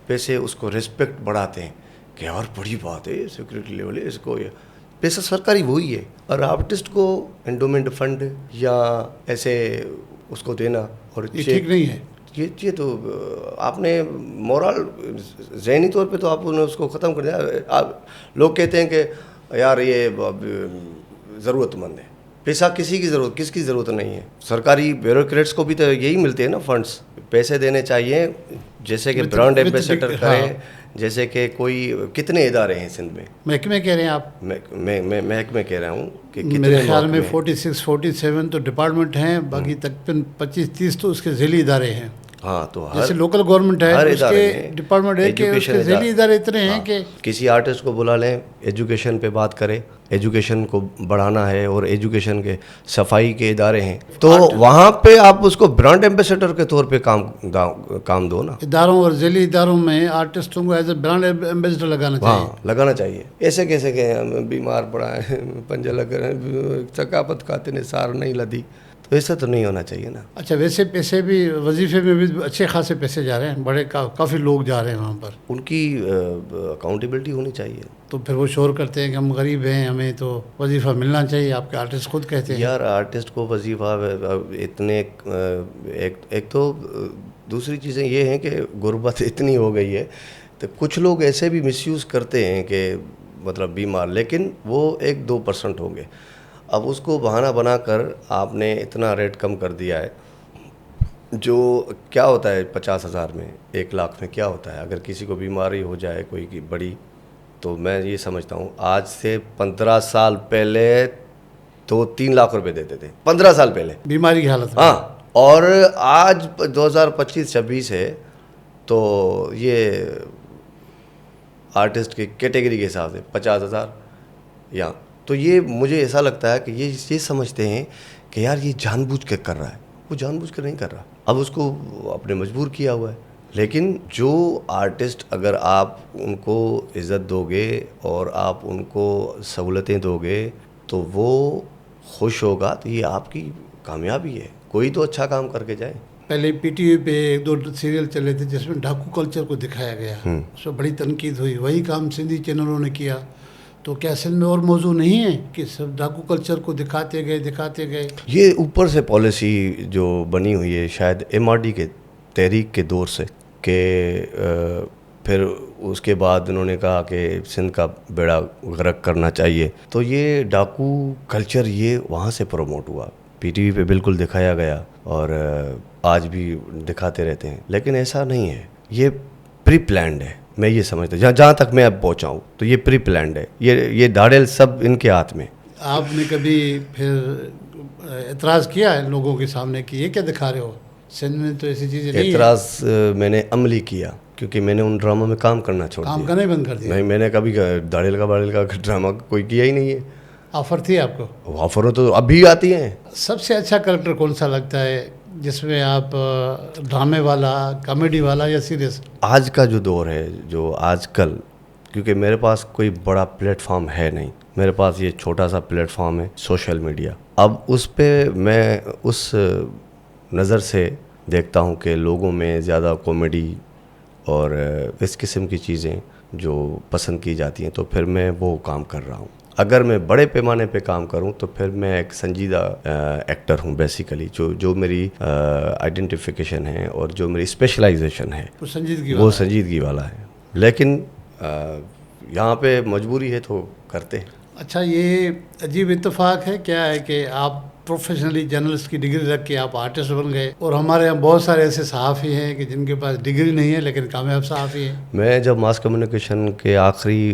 पैसे उसको रिस्पेक्ट बढ़ाते हैं कि यार बड़ी बात है, सेक्रेटरी लेवल है, इसको ये पैसा सरकारी वही है। और आर्टिस्ट को एंडोमेंट फंड या ऐसे उसको देना, और ये ठीक नहीं है। ये तो आपने मोरल ज़हनी तौर पे तो आपने उसको ख़त्म कर दिया। आप लोग कहते हैं कि यार ये ज़रूरतमंद है, पैसा किसकी ज़रूरत नहीं है। सरकारी ब्यूरोक्रेट्स को भी तो यही मिलते हैं ना फंड्स, पैसे देने चाहिए, जैसे कि ब्रांड एम्बेसडर करें, जैसे कि कोई कितने इदारे हैं सिंध में। महकमे कह रहे हैं आप? मैं महकमे कह रहा हूँ कि मेरे ख्याल में 46-47 तो डिपार्टमेंट हैं, बाकी तकरीबन 25-30 तो उसके ज़ैली इदारे हैं। हाँ, तो जैसे लोकल गवर्नमेंट है, उसके डिपार्टमेंट है कि उसके ज़ैली इदारे इतने हैं कि किसी आर्टिस्ट को बुला लें, एजुकेशन पे बात करें, एजुकेशन को बढ़ाना है, और एजुकेशन के सफाई के इदारे हैं, तो वहाँ पे आप उसको ब्रांड एम्बेसडर के तौर पे काम दो ना। इदारों और ज़ैली इदारों में आर्टिस्टों को एज ए ब्रांड एम्बेसडर लगाना चाहिए। हाँ, लगाना चाहिए। ऐसे कैसे के हम बीमार पड़ा है, पंजा लग रहे हैं, सकाफत खाते ने सार नहीं लदी, तो ऐसा तो नहीं होना चाहिए ना। अच्छा, वैसे पैसे भी वजीफे में भी अच्छे खासे पैसे जा रहे हैं, बड़े काफ़ी लोग जा रहे हैं वहाँ पर, उनकी अकाउंटेबिलिटी होनी चाहिए। तो फिर वो शोर करते हैं कि हम गरीब हैं, हमें तो वजीफ़ा मिलना चाहिए। आपके आर्टिस्ट खुद कहते हैं यार आर्टिस्ट को वजीफ़ा इतने एक तो दूसरी चीज़ें ये हैं कि गुर्बत इतनी हो गई है, तो कुछ लोग ऐसे भी मिसयूज़ करते हैं कि मतलब बीमार, लेकिन वो 1-2% होंगे। अब उसको बहाना बनाकर आपने इतना रेट कम कर दिया है, जो क्या होता है 50,000 में, 1 लाख में क्या होता है। अगर किसी को बीमारी हो जाए कोई की बड़ी, तो मैं ये समझता हूँ आज से 15 साल पहले तो 3 लाख रुपए देते थे, 15 साल पहले बीमारी की हालत में। हाँ, और आज 2025-26 है, तो ये आर्टिस्ट की कैटेगरी के हिसाब से 50,000 या, तो ये मुझे ऐसा लगता है कि ये समझते हैं कि यार ये जानबूझ के कर रहा है, वो जानबूझ कर नहीं कर रहा, अब उसको आपने मजबूर किया हुआ है। लेकिन जो आर्टिस्ट, अगर आप उनको इज़्ज़त दोगे और आप उनको सहूलतें दोगे, तो वो खुश होगा, तो ये आपकी कामयाबी है। कोई तो अच्छा काम करके जाए। पहले पीटीवी पे 1-2 सीरियल चले थे जिसमें डाकू कल्चर को दिखाया गया, उसमें बड़ी तनकीद हुई, वही काम सिंधी चैनलों ने किया। तो क्या सिंध में और मौजू नहीं है कि सब डाकू कल्चर को दिखाते गए? ये ऊपर से पॉलिसी जो बनी हुई है शायद MRD के तहरीक के दौर से, कि फिर उसके बाद उन्होंने कहा कि सिंध का बेड़ा गर्क करना चाहिए, तो ये डाकू कल्चर ये वहाँ से प्रमोट हुआ, पीटीवी पे बिल्कुल दिखाया गया, और आज भी दिखाते रहते हैं। लेकिन ऐसा नहीं है, ये प्री प्लान्ड है। मैं ये समझता हूँ, जहाँ तक मैं अब पहुँचा हूँ, तो ये प्री प्लान्ड है, ये दाड़ेल सब इनके हाथ में। आपने कभी फिर एतराज़ किया है लोगों के सामने कि ये क्या दिखा रहे हो, सिंध में तो ऐसी चीज़ें नहीं है? एतराज़ मैंने अमली किया, क्योंकि मैंने उन ड्रामा में काम करना छोड़ दिया, काम करना ही बंद कर दिया। मैंने कभी दाड़ेल का ड्रामा कोई किया ही नहीं है। ऑफर थी आपको? ऑफर तो अभी आती हैं। सबसे अच्छा करेक्टर कौन सा लगता है जिसमें आप ड्रामे वाला, कॉमेडी वाला या सीरियस? आज का जो दौर है, जो आजकल, क्योंकि मेरे पास कोई बड़ा प्लेटफॉर्म है नहीं, मेरे पास ये छोटा सा प्लेटफॉर्म है सोशल मीडिया। अब उस पे मैं उस नज़र से देखता हूँ कि लोगों में ज़्यादा कॉमेडी और इस किस्म की चीज़ें जो पसंद की जाती हैं, तो फिर मैं वो काम कर रहा हूँ। अगर मैं बड़े पैमाने पे काम करूं तो फिर मैं एक संजीदा एक्टर हूं बेसिकली। जो मेरी आइडेंटिफिकेशन है और जो मेरी स्पेशलाइजेशन है वो संजीदगी वाला है। लेकिन यहाँ पे मजबूरी है तो करते हैं। अच्छा, ये अजीब इत्तेफाक है क्या है कि आप प्रोफेशनली जर्नलिस्ट की डिग्री रख के आप आर्टिस्ट बन गए, और हमारे यहाँ बहुत सारे ऐसे सहाफ़ी हैं कि जिनके पास डिग्री नहीं है लेकिन कामयाब सहाफ़ी हैं। मैं जब मास कम्युनिकेशन के आखिरी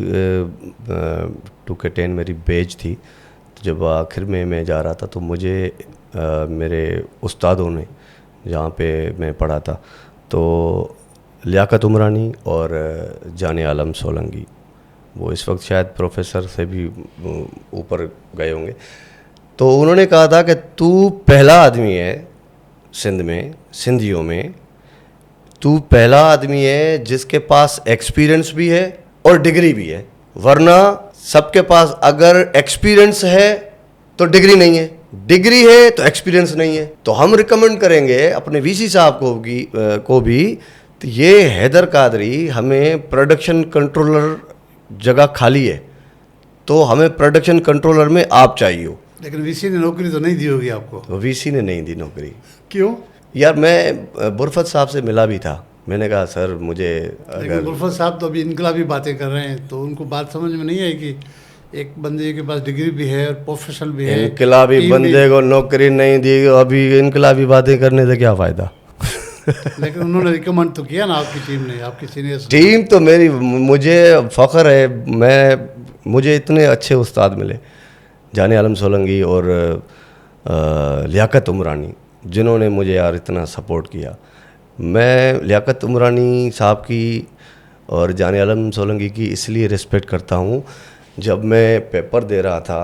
2K10 मेरी बैच थी, तो जब आखिर में मैं जा रहा था तो मुझे मेरे उस्तादों ने, जहाँ पे मैं पढ़ा था, तो लियाकत उमरानी और जाने आलम सोलंकी, वो इस वक्त शायद प्रोफेसर से भी ऊपर गए होंगे, तो उन्होंने कहा था कि तू पहला आदमी है सिंध में, सिंधियों में तू पहला आदमी है जिसके पास एक्सपीरियंस भी है और डिग्री भी है, वरना सबके पास अगर एक्सपीरियंस है तो डिग्री नहीं है, डिग्री है तो एक्सपीरियंस नहीं है। तो हम रिकमेंड करेंगे अपने वीसी साहब को भी, तो ये हैदर कादरी, हमें प्रोडक्शन कंट्रोलर जगह खाली है, तो हमें प्रोडक्शन कंट्रोलर में आप चाहिए हो। लेकिन वीसी ने नौकरी तो नहीं दी होगी आपको? तो वीसी ने नहीं दी नौकरी। क्यों? यार मैं बुरफत साहब से मिला भी था, मैंने कहा सर मुझे, लेकिन बुरफत साहब तो अभी इनकलाबी बातें कर रहे हैं, तो उनको बात समझ में नहीं आई कि एक बंदे के पास डिग्री भी है और प्रोफेशनल भी है। इनकलाबी बंदे को नौकरी नहीं दी, अभी इनकलाबी बातें करने से क्या फ़ायदा। लेकिन उन्होंने रिकमेंड तो किया ना आपकी टीम ने, आपकी सीनियर टीम तो मेरी, मुझे फ़ख्र है, मुझे इतने अच्छे उस्ताद मिले, जाने आलम सोलंकी और लियाकत उमरानी, जिन्होंने मुझे यार इतना सपोर्ट किया। मैं लियाकत उमरानी साहब की और जाने आलम सोलंकी की इसलिए रिस्पेक्ट करता हूँ, जब मैं पेपर दे रहा था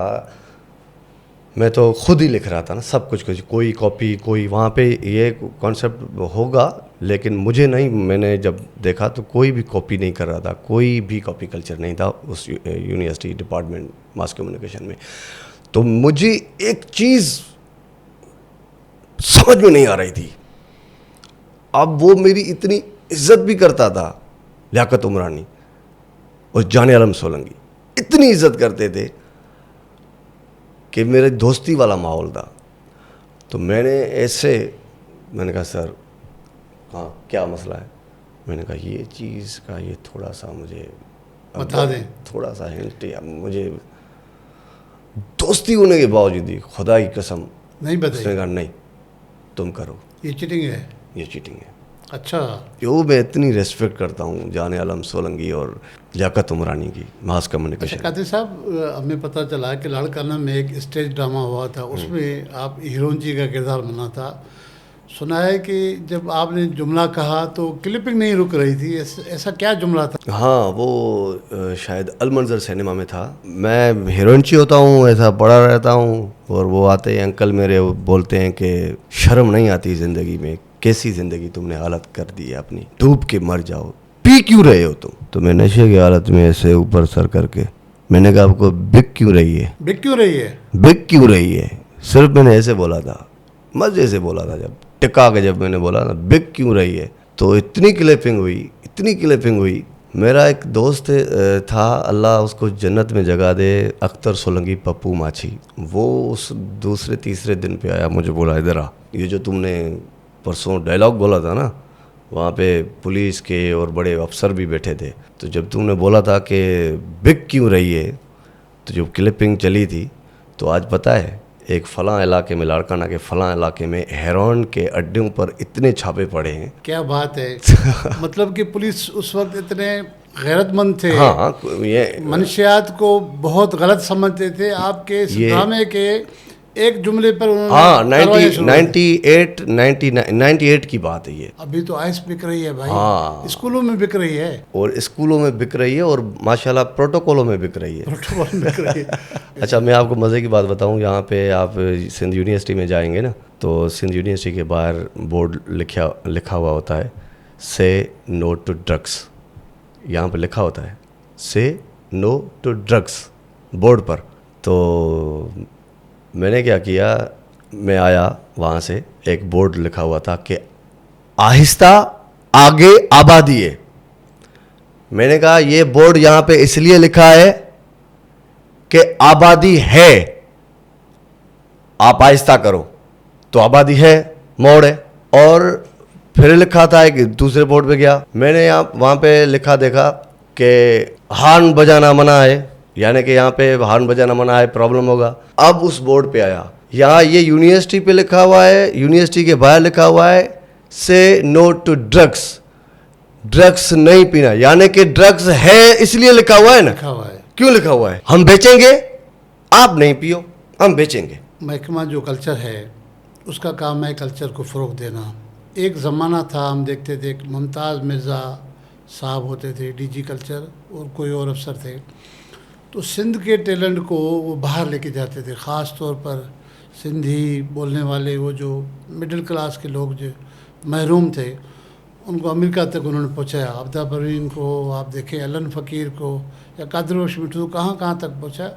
मैं तो खुद ही लिख रहा था ना सब कुछ, कोई कॉपी, कोई वहाँ पे ये कॉन्सेप्ट होगा, लेकिन मुझे नहीं, मैंने जब देखा तो कोई भी कॉपी नहीं कर रहा था, कोई भी कॉपी कल्चर नहीं था उस यूनिवर्सिटी डिपार्टमेंट मास कम्युनिकेशन में। तो मुझे एक चीज़ समझ में नहीं आ रही थी, अब वो मेरी इतनी इज्जत भी करता था, लियाकत उमरानी और जाने आलम सोलंकी इतनी इज्जत करते थे कि मेरे दोस्ती वाला माहौल था। तो मैंने कहा सर हाँ क्या मसला है, मैंने कहा ये चीज़ का ये थोड़ा सा मुझे बता दें, थोड़ा सा हिंट, या मुझे दोस्ती होने के बावजूद भी खुदा की कसम नहीं बताई। उसने कहा नहीं तुम करो, ये चीटिंग है, ये चीटिंग है। अच्छा, यो मैं इतनी रेस्पेक्ट करता हूँ जाने आलम सोलंकी और लियाकत उमरानी की मास कम्युनिकेशन। अच्छा कादिर साहब, हमें पता चला कि लाड़काना में एक स्टेज ड्रामा हुआ था, उसमें आप हीरोइन जी का किरदार बना था। सुना है कि जब आपने जुमला कहा तो क्लिपिंग नहीं रुक रही थी, ऐसा क्या जुमला था? हाँ, वो शायद अलमंजर सिनेमा में था। मैं हीरोइनची होता हूँ, ऐसा पड़ा रहता हूँ, और वो आते हैं अंकल मेरे, वो बोलते हैं कि शर्म नहीं आती ज़िंदगी में, कैसी ज़िंदगी तुमने हालत कर दी है अपनी, डूब के मर जाओ, पी क्यों रहे हो तुम? तो मैं नशे की हालत में ऐसे ऊपर सर करके मैंने कहा आपको बिक क्यों रही है, बिक क्यों रही है, बिक क्यों रही है, सिर्फ मैंने ऐसे बोला था, मज़े से बोला था, जब टिका के जब मैंने बोला ना बिक क्यों रही है, तो इतनी क्लिपिंग हुई। मेरा एक दोस्त था, अल्लाह उसको जन्नत में जगह दे, अख्तर सोलंकी, पप्पू माछी, वो उस दूसरे तीसरे दिन पे आया, मुझे बोला इधर आ, ये जो तुमने परसों डायलॉग बोला था ना, वहाँ पे पुलिस के और बड़े अफसर भी बैठे थे, तो जब तुमने बोला था कि बिक क्यों रही है, तो जो क्लिपिंग चली थी, तो आज पता है एक फ़लाँ इलाके में, लाड़काना के फ़लाँ इलाके में हेरोइन के अड्डों पर इतने छापे पड़े हैं। क्या बात है। मतलब कि पुलिस उस वक्त इतने गैरतमंद थे, हाँ, ये मनशियात को बहुत गलत समझते थे। आपके इस ड्रामे के एक जुमले पर उन्होंने हाँ, कार्रवाई शुरू कर दी। 98 की बात है ये। अभी तो आइस बिक रही है भाई। हाँ। स्कूलों में बिक रही है, और स्कूलों में बिक रही है और माशाल्लाह प्रोटोकॉलों में बिक रही है। प्रोटोकॉल में बिक रही है। अच्छा, मैं आपको मज़े की बात बताऊं, यहाँ पे आप सिंध यूनिवर्सिटी में जाएंगे ना, तो सिंध यूनिवर्सिटी के बाहर बोर्ड लिखा हुआ होता है, से नो टू ड्रग्स। यहाँ पे लिखा होता है से नो टू ड्रग्स बोर्ड पर। तो मैंने क्या किया, मैं आया वहाँ से, एक बोर्ड लिखा हुआ था कि आहिस्ता आगे आबादी है। मैंने कहा ये बोर्ड यहाँ पे इसलिए लिखा है कि आबादी है, आप आहिस्ता करो, तो आबादी है, मोड़ है। और फिर लिखा था कि दूसरे बोर्ड पे गया, मैंने यहाँ वहाँ पे लिखा देखा कि हॉर्न बजाना मना है, यानी कि यहाँ पे हॉर्न बजाना मना है, प्रॉब्लम होगा। अब उस बोर्ड पे आया, यहाँ ये यूनिवर्सिटी पे लिखा हुआ है, यूनिवर्सिटी के बाहर लिखा हुआ है से नो टू ड्रग्स, ड्रग्स नहीं पीना, यानी कि ड्रग्स है इसलिए लिखा हुआ है ना। लिखा हुआ है, क्यों लिखा हुआ है? हम बेचेंगे, आप नहीं पियो, हम बेचेंगे। महकमा जो कल्चर है उसका काम है कल्चर को फ़रोग देना। एक ज़माना था, हम देखते थे, मुमताज़ मिर्ज़ा साहब होते थे डीजी कल्चर, और कोई और अफसर थे, तो सिंध के टैलेंट को वो बाहर लेके जाते थे। ख़ास तौर पर सिंधी बोलने वाले वो जो मिडिल क्लास के लोग जो महरूम थे, उनको अमेरिका तक उन्होंने पहुँचाया। आबदा परवीन को आप देखें, अलन फ़कीर को, या कादिर बख्श मिठू, कहाँ कहाँ तक पहुँचा।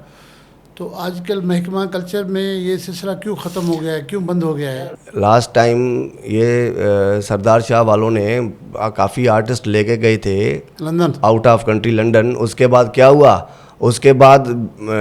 तो आजकल महकमा कल्चर में ये सिलसिला क्यों ख़त्म हो गया है, क्यों बंद हो गया है? लास्ट टाइम ये सरदार शाह वालों ने काफ़ी आर्टिस्ट लेके गए थे London, out of country London. उसके बाद क्या हुआ, उसके बाद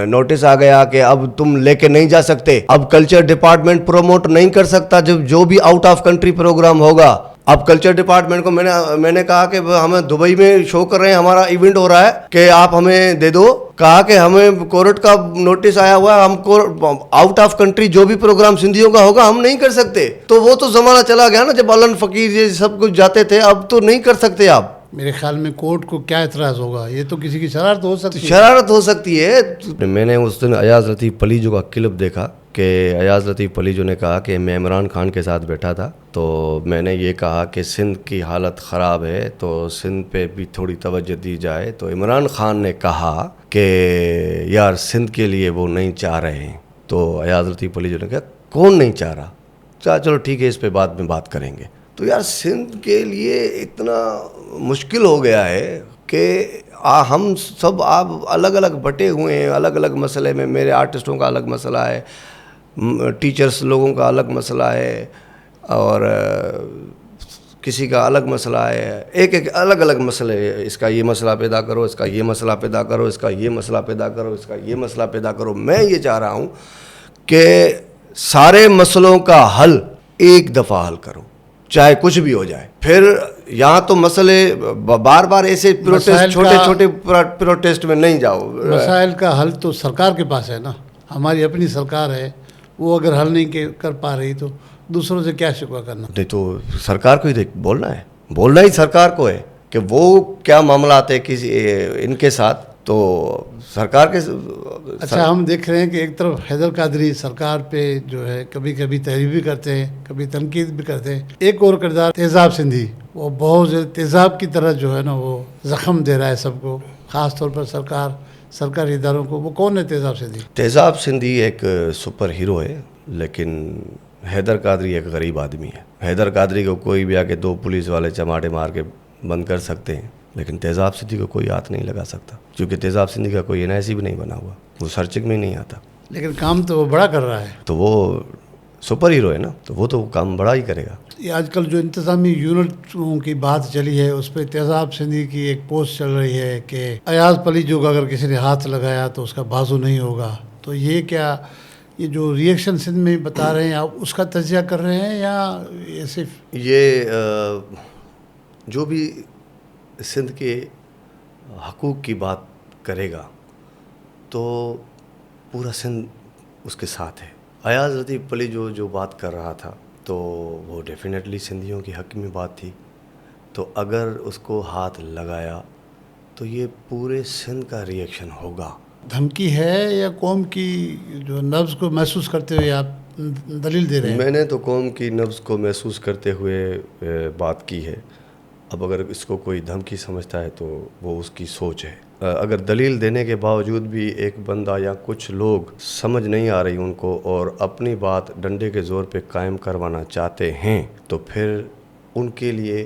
नोटिस आ गया कि अब तुम लेके नहीं जा सकते, अब कल्चर डिपार्टमेंट प्रोमोट नहीं कर सकता जब जो भी आउट ऑफ कंट्री प्रोग्राम होगा। अब कल्चर डिपार्टमेंट को मैंने कहा कि हमें दुबई में शो कर रहे हैं, हमारा इवेंट हो रहा है, कि आप हमें दे दो। कहा कि हमें कोर्ट का नोटिस आया हुआ है, हमको आउट ऑफ कंट्री जो भी प्रोग्राम सिंधियों का होगा हम नहीं कर सकते। तो वो तो जमाना चला गया ना जब अलन फकीर ये सब कुछ जाते थे, अब तो नहीं कर सकते आप। मेरे ख्याल में कोर्ट को क्या एतराज़ होगा, ये तो किसी की शरारत हो सकती है। शरारत हो सकती है। मैंने उस दिन अयाज लतीफ़ पलीजो का क्लिप देखा कि अयाज लतीफ़ पलीजो ने कहा कि मैं इमरान खान के साथ बैठा था, तो मैंने ये कहा कि सिंध की हालत ख़राब है तो सिंध पे भी थोड़ी तवज्जो दी जाए। तो इमरान खान ने कहा कि यार सिंध के लिए वो नहीं चाह रहे हैं। तो अयाज लतीफ़ पलीजो ने कहा कौन नहीं चाह रहा, चलो ठीक है, इस पे बाद में बात करेंगे। तो यार सिंध के लिए इतना मुश्किल हो गया है कि हम सब आप अलग अलग बटे हुए हैं, अलग अलग मसले में। मेरे आर्टिस्टों का अलग मसला है, टीचर्स लोगों का अलग मसला है, और किसी का अलग मसला है, एक अलग अलग मसले। इसका ये मसला पैदा करो, इसका ये मसला पैदा करो, इसका ये मसला पैदा करो, इसका ये मसला पैदा करो। मैं ये चाह रहा हूँ कि सारे मसलों का हल एक दफ़ा हल करो, चाहे कुछ भी हो जाए। फिर यहाँ तो मसले बार बार ऐसे प्रोटेस्ट, छोटे छोटे प्रोटेस्ट में नहीं जाओ। मसाइल का हल तो सरकार के पास है ना, हमारी अपनी सरकार है, वो अगर हल नहीं कर पा रही तो दूसरों से क्या शिकवा करना। नहीं तो सरकार को ही बोलना ही सरकार को है कि वो क्या मामला आते हैं किसी इनके साथ, तो सरकार के। अच्छा, हम देख रहे हैं कि एक तरफ हैदर कादरी सरकार पे जो है कभी कभी तहरीर भी करते हैं, कभी तनकीद भी करते हैं। एक और किरदार तेज़ाब सिंधी, वो बहुत तेज़ाब की तरह जो है ना वो ज़ख्म दे रहा है सबको, ख़ास तौर पर सरकारी इदारों को। वो कौन है तेज़ाब सिंधी? तेज़ाब सिंधी एक सुपर हीरो है, लेकिन हैदर कादरी एक गरीब आदमी है। हैदर कादरी को कोई भी आके 2 पुलिस वाले चमाटे मार के बंद कर सकते हैं, लेकिन तेज़ाब सिंधी को कोई हाथ नहीं लगा सकता, क्योंकि तेज़ाब सिंधी का कोई NIC भी नहीं बना हुआ, वो सर्चिंग में नहीं आता। लेकिन काम तो वो बड़ा कर रहा है, तो वो सुपर हीरो है ना, तो वो तो काम बड़ा ही करेगा। ये आजकल जो इंतज़ामी यूनिटों की बात चली है उस पर तेज़ाब सिंधी की एक पोस्ट चल रही है कि अयाज पलीजो का अगर किसी ने हाथ लगाया तो उसका बाजू नहीं होगा। तो ये क्या, ये जो रिएक्शन सिंध में बता रहे हैं आप उसका तजिया कर रहे हैं, या ये सिर्फ ये जो भी सिंध के हकूक़ की बात करेगा तो पूरा सिंध उसके साथ है। अयाज लतीफ़ पलीजो जो बात कर रहा था तो वो डेफिनेटली सिंधियों के हक़ में बात थी, तो अगर उसको हाथ लगाया तो ये पूरे सिंध का रिएक्शन होगा। धमकी है या कौम की जो नब्ज़ को महसूस करते हुए आप दलील दे रहे हैं? मैंने तो कौम की नब्ज़ को महसूस करते हुए बात की है। अब अगर इसको कोई धमकी समझता है तो वो उसकी सोच है। अगर दलील देने के बावजूद भी एक बंदा या कुछ लोग समझ नहीं आ रही उनको और अपनी बात डंडे के ज़ोर पे कायम करवाना चाहते हैं तो फिर उनके लिए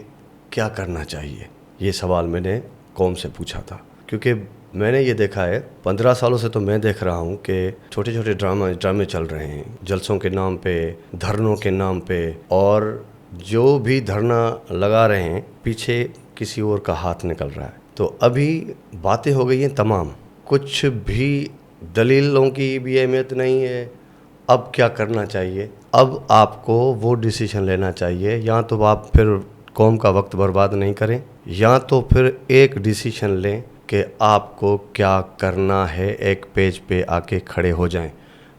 क्या करना चाहिए, ये सवाल मैंने कौम से पूछा था। क्योंकि मैंने ये देखा है 15 सालों से तो मैं देख रहा हूँ कि छोटे छोटे ड्रामे चल रहे हैं जलसों के नाम पे, धरनों के नाम पे, और जो भी धरना लगा रहे हैं पीछे किसी और का हाथ निकल रहा है। तो अभी बातें हो गई हैं तमाम, कुछ भी दलीलों की भी अहमियत नहीं है। अब क्या करना चाहिए? अब आपको वो डिसीजन लेना चाहिए, या तो आप फिर कौम का वक्त बर्बाद नहीं करें, या तो फिर एक डिसीजन लें कि आपको क्या करना है। एक पेज पे आके खड़े हो जाएं।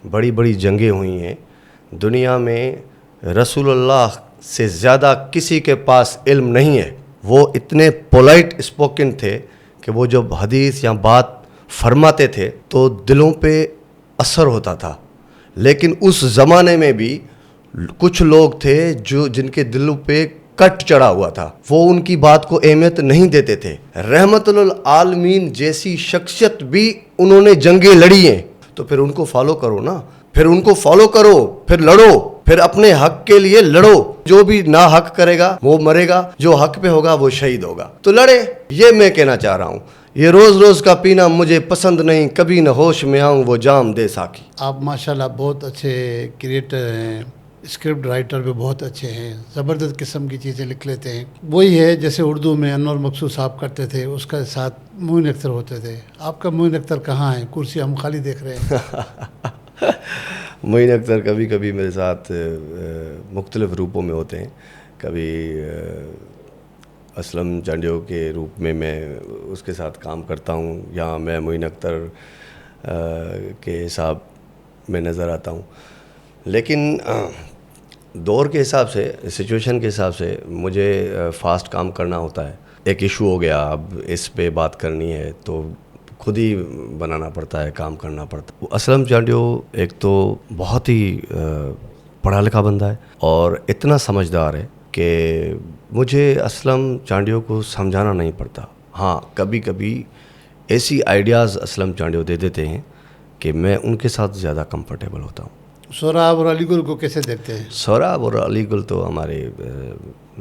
बड़ी बड़ी जंगें हुई हैं दुनिया में, रसूलुल्लाह से ज़्यादा किसी के पास इल्म नहीं है। वो इतने पोलाइट स्पोकन थे कि वो जब हदीस या बात फरमाते थे तो दिलों पे असर होता था। लेकिन उस ज़माने में भी कुछ लोग थे जो जिनके दिलों पे कट चढ़ा हुआ था, वो उनकी बात को अहमियत नहीं देते थे। रहमतुल आलमीन जैसी शख्सियत भी उन्होंने जंगें लड़ी हैं, तो फिर उनको फॉलो करो ना, फिर उनको फॉलो करो, फिर लड़ो, फिर अपने हक के लिए लड़ो। जो भी ना हक करेगा वो मरेगा, जो हक पे होगा वो शहीद होगा। तो लड़े, ये मैं कहना चाह रहा हूँ। ये रोज़ रोज़ का पीना मुझे पसंद नहीं, कभी न होश में आऊँ वो जाम दे साकी। आप माशाल्लाह बहुत अच्छे क्रिएटर हैं, स्क्रिप्ट राइटर भी बहुत अच्छे हैं, ज़बरदस्त किस्म की चीज़ें लिख लेते हैं। वही है जैसे उर्दू में अनवर मकसूद साहब करते थे, उसका साथ मोइन अख्तर होते थे। आपका मोइन अख्तर कहाँ है? कुर्सी हम खाली देख रहे हैं। मोइन अख्तर कभी कभी मेरे साथ मुख्तलिफ़ रूपों में होते हैं। कभी असलम चांडियो के रूप में मैं उसके साथ काम करता हूँ, या मैं मोइन अख्तर के हिसाब में नज़र आता हूँ। लेकिन दौर के हिसाब से, सिचुएशन के हिसाब से मुझे फ़ास्ट काम करना होता है। एक इशू हो गया, अब इस पे बात करनी है तो खुद ही बनाना पड़ता है, काम करना पड़ता है। असलम चांडियो एक तो बहुत ही पढ़ा लिखा बंदा है और इतना समझदार है कि मुझे असलम चांडियो को समझाना नहीं पड़ता। हाँ, कभी कभी ऐसी आइडियाज़ असलम चांडियो दे देते हैं कि मैं उनके साथ ज़्यादा कंफर्टेबल होता हूँ। सोहराब और अली गुल को कैसे देखते हैं? सोहराब और अली गुल तो हमारे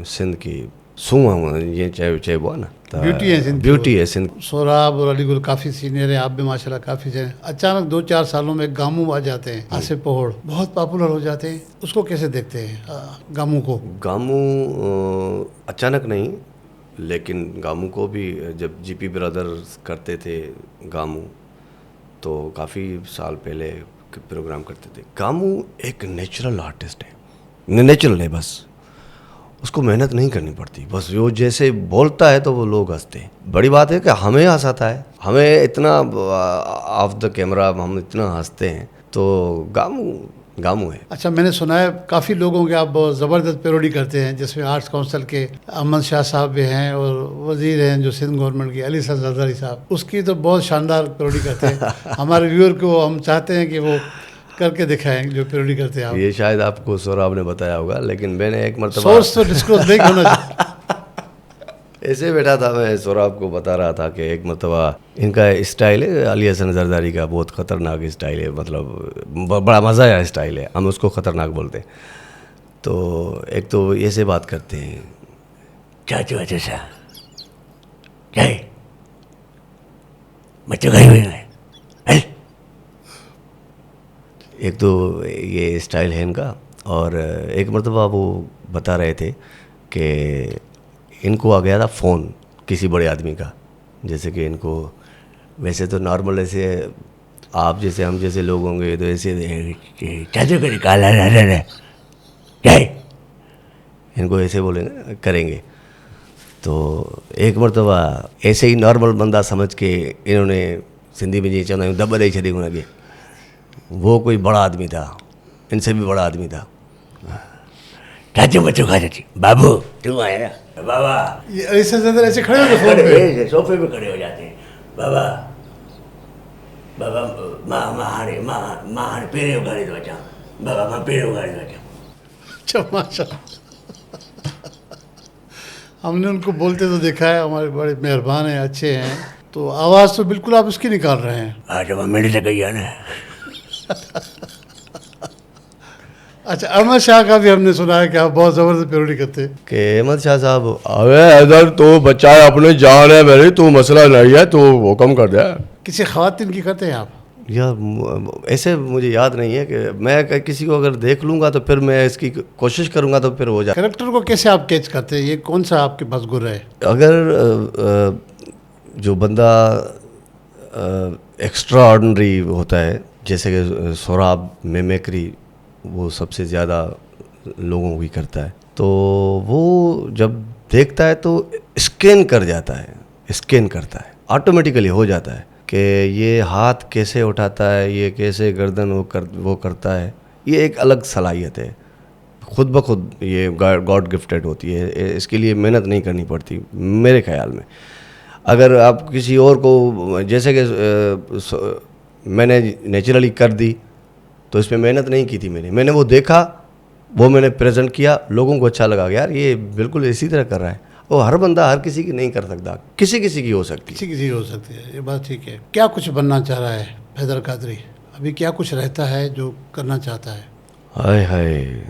सिंध की सूँ ये चाहे वो ना, ब्यूटी है सिंध, ब्यूटी है सिंध। सोहराब और अली गुल काफ़ी सीनियर है, आप भी माशाल्लाह काफ़ी सीनियर। अचानक 2-4 सालों में गामू आ जाते हैं, आसिफ पहोड़ बहुत पॉपुलर हो जाते हैं, उसको कैसे देखते हैं गामू को? गामू अचानक नहीं, लेकिन गामू को भी जब जीपी ब्रदर्स करते थे गामू, तो काफ़ी साल पहले प्रोग्राम करते थे। गामू एक नेचुरल आर्टिस्ट है, नेचुरल है, बस उसको मेहनत नहीं करनी पड़ती, बस वो जैसे बोलता है तो वो लोग हंसते हैं। बड़ी बात है कि हमें हंसाता है, हमें इतना ऑफ द कैमरा हम इतना हंसते हैं, तो गामू है। अच्छा, मैंने सुना है काफ़ी लोगों के आप बहुत ज़बरदस्त पैरोडी करते हैं, जिसमें आर्ट्स काउंसिल के अहमद शाह साहब भी हैं और वज़ीर हैं जो सिंध गवर्नमेंट के अली जरदारी साहब, उसकी तो बहुत शानदार पैरोडी करते हैं। हमारे व्यूअर को हम चाहते हैं कि वो करके दिखाएं जो पैरोडी करते हैं आप। ये शायद आपको सोहराब ने बताया होगा, लेकिन मैंने एक मरतबा सोर्स तो डिस्क्लोज नहीं होना चाहिए। ऐसे बैठा था, मैं सोहराब को बता रहा था कि एक मरतबा इनका स्टाइल है अली हसन जरदारी का, बहुत ख़तरनाक स्टाइल है, मतलब बड़ा मज़ा आया स्टाइल है, हम उसको ख़तरनाक बोलते हैं। तो एक तो ऐसे बात करते हैं, चाचू अच्छा क्या बच्चों गए हुए हैं। एक तो ये स्टाइल है इनका। और एक मरतबा वो बता रहे थे कि इनको आ गया था फ़ोन किसी बड़े आदमी का, जैसे कि इनको वैसे तो नॉर्मल ऐसे आप जैसे हम जैसे लोग होंगे तो ऐसे चाचू को निकाला क्या इनको ऐसे बोलेंगे करेंगे। तो एक मरतबा ऐसे ही नॉर्मल बंदा समझ के इन्होंने सिंधी में जी चवंदा दॿ ॾेई छॾी हुनखे। वो कोई बड़ा आदमी था, इनसे भी बड़ा आदमी था। चाचू बच्चों खा चाची, बाबू तू आया बाबा, ऐसे खड़े होते फोन पे, सोफे पे खड़े हो जाते हैं। बाबा बाबा मां पेड़ उगाड़ी दो बच्चा, बाबा मां पेड़ उगाड़ी दो बच्चा। अच्छा माशाल्लाह, हमने उनको बोलते तो देखा है, हमारे बड़े मेहरबान हैं, अच्छे हैं। तो आवाज़ तो बिल्कुल आप उसकी निकाल रहे हैं। आज अब मेरे से कही ना। अच्छा, अहमद शाह का भी हमने सुना है कि आप बहुत ज़बरदस्त पेरोडी करते हैं। कि अहमद शाह साहब, अबे इधर तो बच्चा है, अपने जान है मेरी, तू मसला नहीं है, तो वो कम कर दे। किसी ख़वातीन की करते हैं आप? यार ऐसे मुझे याद नहीं है कि मैं किसी को अगर देख लूँगा तो फिर मैं इसकी कोशिश करूँगा तो फिर हो जाए। कैरेक्टर को कैसे आप कैच करते हैं? ये कौन सा आपके पास गुर है? अगर जो बंदा एक्स्ट्रा ऑर्डिनरी होता है, जैसे कि सोराब मिमिक्री, वो सबसे ज़्यादा लोगों की करता है, तो वो जब देखता है तो स्कैन कर जाता है, स्कैन करता है, ऑटोमेटिकली हो जाता है कि ये हाथ कैसे उठाता है, ये कैसे गर्दन वो करता है। ये एक अलग सलाहियत है, खुद ब खुद ये गॉड गिफ्टेड होती है, इसके लिए मेहनत नहीं करनी पड़ती मेरे ख्याल में। अगर आप किसी और को, जैसे कि मैंने नेचुरली कर दी, तो इसमें मेहनत नहीं की थी मैंने वो देखा, वो मैंने प्रेजेंट किया, लोगों को अच्छा लगा, यार ये बिल्कुल इसी तरह कर रहा है। वो हर बंदा हर किसी की नहीं कर सकता, किसी किसी की हो सकती है, किसी किसी की हो सकती है, ये बात ठीक है। क्या कुछ बनना चाह रहा है हैदर कादरी? अभी क्या कुछ रहता है जो करना चाहता है? हाय हाय,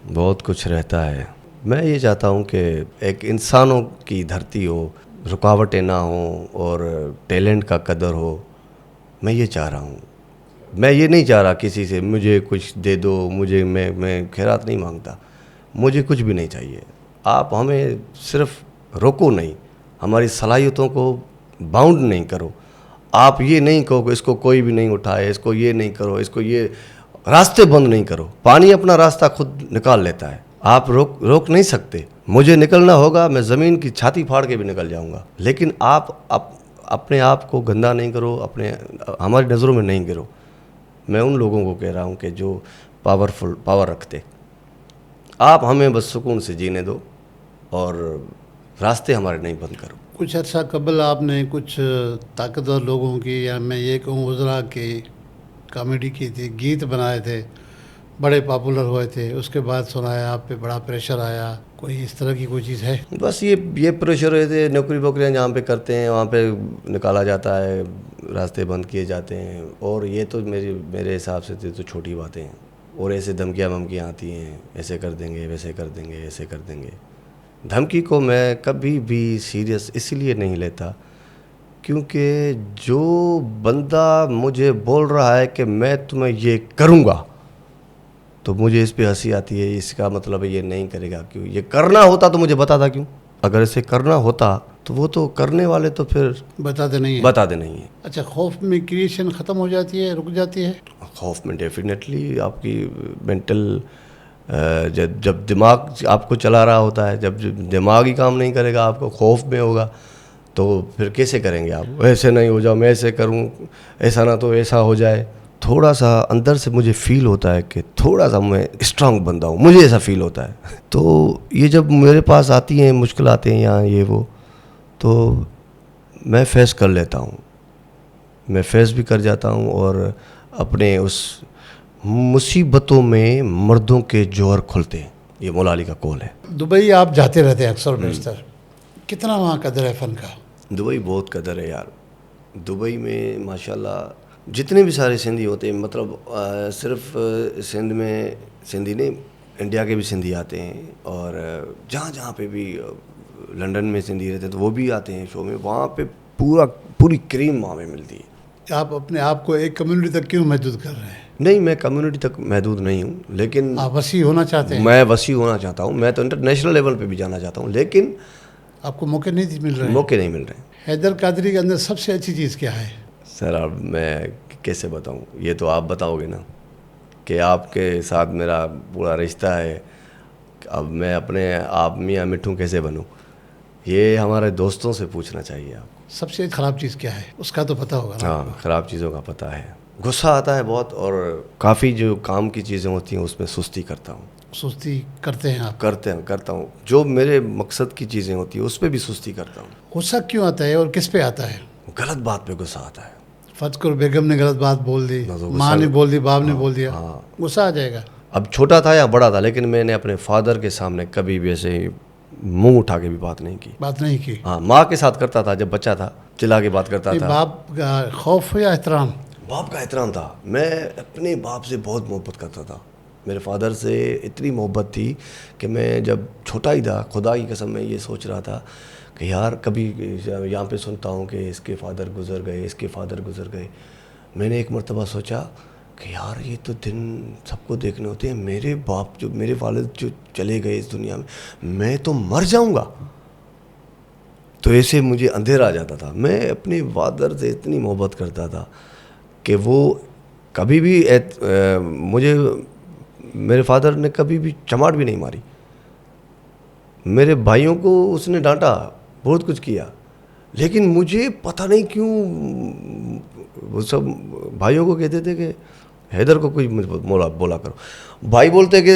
बहुत कुछ रहता है। मैं ये चाहता हूँ कि एक इंसानों की धरती हो, रुकावटें ना हो और टैलेंट का कदर हो। मैं ये चाह रहा हूँ। मैं ये नहीं चाह रहा किसी से मुझे कुछ दे दो, मुझे मैं खैरात नहीं मांगता, मुझे कुछ भी नहीं चाहिए। आप हमें सिर्फ रोको नहीं, हमारी सलाहियतों को बाउंड नहीं करो। आप ये नहीं कहो कि इसको कोई भी नहीं उठाए, इसको ये नहीं करो, इसको ये रास्ते बंद नहीं करो। पानी अपना रास्ता खुद निकाल लेता है, आप रोक नहीं सकते। मुझे निकलना होगा, मैं ज़मीन की छाती फाड़ के भी निकल जाऊंगा, लेकिन आप अपने आप को गंदा नहीं करो, हमारी नज़रों में नहीं गिरो। मैं उन लोगों को कह रहा हूँ कि जो पावर रखते, आप हमें बस सुकून से जीने दो और रास्ते हमारे नहीं बंद करो। कुछ अर्सा कबल आपने कुछ ताकतवर लोगों की, या मैं ये कहूँ वज़रा की कॉमेडी की थी, गीत बनाए थे, बड़े पॉपुलर हुए थे, उसके बाद सुना है आप पे बड़ा प्रेशर आया, कोई इस तरह की कोई चीज़ है? बस ये प्रेशर हुए थे, नौकरी वोकरियाँ जहाँ पे करते हैं वहाँ पे निकाला जाता है, रास्ते बंद किए जाते हैं। और ये तो मेरे हिसाब से तो छोटी बातें हैं, और ऐसे धमकियाँ वमकियाँ आती हैं, ऐसे कर देंगे, वैसे कर देंगे, ऐसे कर देंगे। धमकी को मैं कभी भी सीरियस इसीलिए नहीं लेता क्योंकि जो बंदा मुझे बोल रहा है कि मैं तुम्हें ये करूँगा, तो मुझे इस पे हंसी आती है। इसका मतलब है ये नहीं करेगा क्यों? ये करना होता तो मुझे बताता क्यों? अगर इसे करना होता तो वो तो करने वाले तो फिर बताते नहीं है। अच्छा, खौफ में क्रिएशन ख़त्म हो जाती है, रुक जाती है? खौफ में डेफिनेटली आपकी मेंटल, जब दिमाग आपको चला रहा होता है, जब दिमाग ही काम नहीं करेगा, आपको खौफ में होगा, तो फिर कैसे करेंगे आप? ऐसे नहीं हो जाओ, मैं ऐसे करूं, ऐसा ना तो ऐसा हो जाए। थोड़ा सा अंदर से मुझे फील होता है कि थोड़ा सा मैं स्ट्रांग बंदा हूँ, मुझे ऐसा फील होता है। तो ये जब मेरे पास आती हैं, मुश्किल आते हैं यहाँ ये वो, तो मैं फेस कर लेता हूँ, मैं फेस भी कर जाता हूँ। और अपने उस मुसीबतों में मर्दों के जोहर खुलते हैं, ये मौला अली का कौल है। दुबई आप जाते रहते हैं अक्सर बेशतर, कितना वहाँ कदर है फ़न का? दुबई बहुत कदर है यार। दुबई में माशाल्लाह जितने भी सारे सिंधी होते हैं, मतलब सिर्फ सिंध में सिंधी नहीं, इंडिया के भी सिंधी आते हैं, और जहाँ पे भी लंदन में सिंधी रहते हैं तो वो भी आते हैं शो में। वहाँ पे पूरी क्रीम वहाँ पे मिलती है। आप अपने आप को एक कम्युनिटी तक क्यों महदूद कर रहे हैं? नहीं, मैं कम्युनिटी तक महदूद नहीं हूँ, लेकिन आप वसी होना चाहते हैं? मैं वसी होना चाहता हूँ, मैं तो इंटरनेशनल लेवल पे भी जाना चाहता हूँ, लेकिन आपको मौके नहीं मिल रहे? मौके नहीं मिल रहे। हैदर कादरी के अंदर सबसे अच्छी चीज़ क्या है? सर अब मैं कैसे बताऊँ, ये तो आप बताओगे ना, कि आपके साथ मेरा पूरा रिश्ता है। अब मैं अपने आप मियाँ मिट्ठू कैसे बनूँ, ये हमारे दोस्तों से पूछना चाहिए आपको। सबसे ख़राब चीज़ क्या है, उसका तो पता होगा ना? हाँ, ख़राब चीज़ों का पता है। गुस्सा आता है बहुत, और काफ़ी जो काम की चीज़ें होती हैं उसमें सुस्ती करता हूँ। सुस्ती करते हैं आप? करता हूँ। जो मेरे मकसद की चीज़ें होती हैं उस पर भी सुस्ती करता हूँ। गुस्सा क्यों आता है और किस पे आता है? गलत बात पे गुस्सा आता है। फर्ज करो बेगम ने गलत बात बोल दी, तो माँ ने बोल दी, बाप ने बोल दिया, गुस्सा आ जाएगा। अब छोटा था या बड़ा था, लेकिन मैंने अपने फादर के सामने कभी भी ऐसे मुंह उठा के भी बात नहीं की। हाँ, माँ के साथ करता था जब बच्चा था, चिल्ला के बात करता था। बाप का खौफ या एहतराम? बाप का एहतराम था। मैं अपने बाप से बहुत मोहब्बत करता था। मेरे फादर से इतनी मोहब्बत थी कि मैं जब छोटा ही था, खुदा की कसम, मैं ये सोच रहा था कि यार कभी यहाँ पे सुनता हूँ कि इसके फादर गुज़र गए। मैंने एक मरतबा सोचा कि यार ये तो दिन सबको देखने होते हैं, मेरे बाप जो, मेरे वालिद जो चले गए इस दुनिया में, मैं तो मर जाऊँगा। तो ऐसे मुझे अंधेरा आ जाता था। मैं अपने फादर से इतनी मोहब्बत करता था कि वो कभी भी मुझे, मेरे फादर ने कभी भी चमाट भी नहीं मारी। मेरे भाइयों को उसने डांटा, बहुत कुछ किया, लेकिन मुझे पता नहीं क्यों वो सब भाइयों को कहते थे कि हैदर को कोई बोला करो। भाई बोलते कि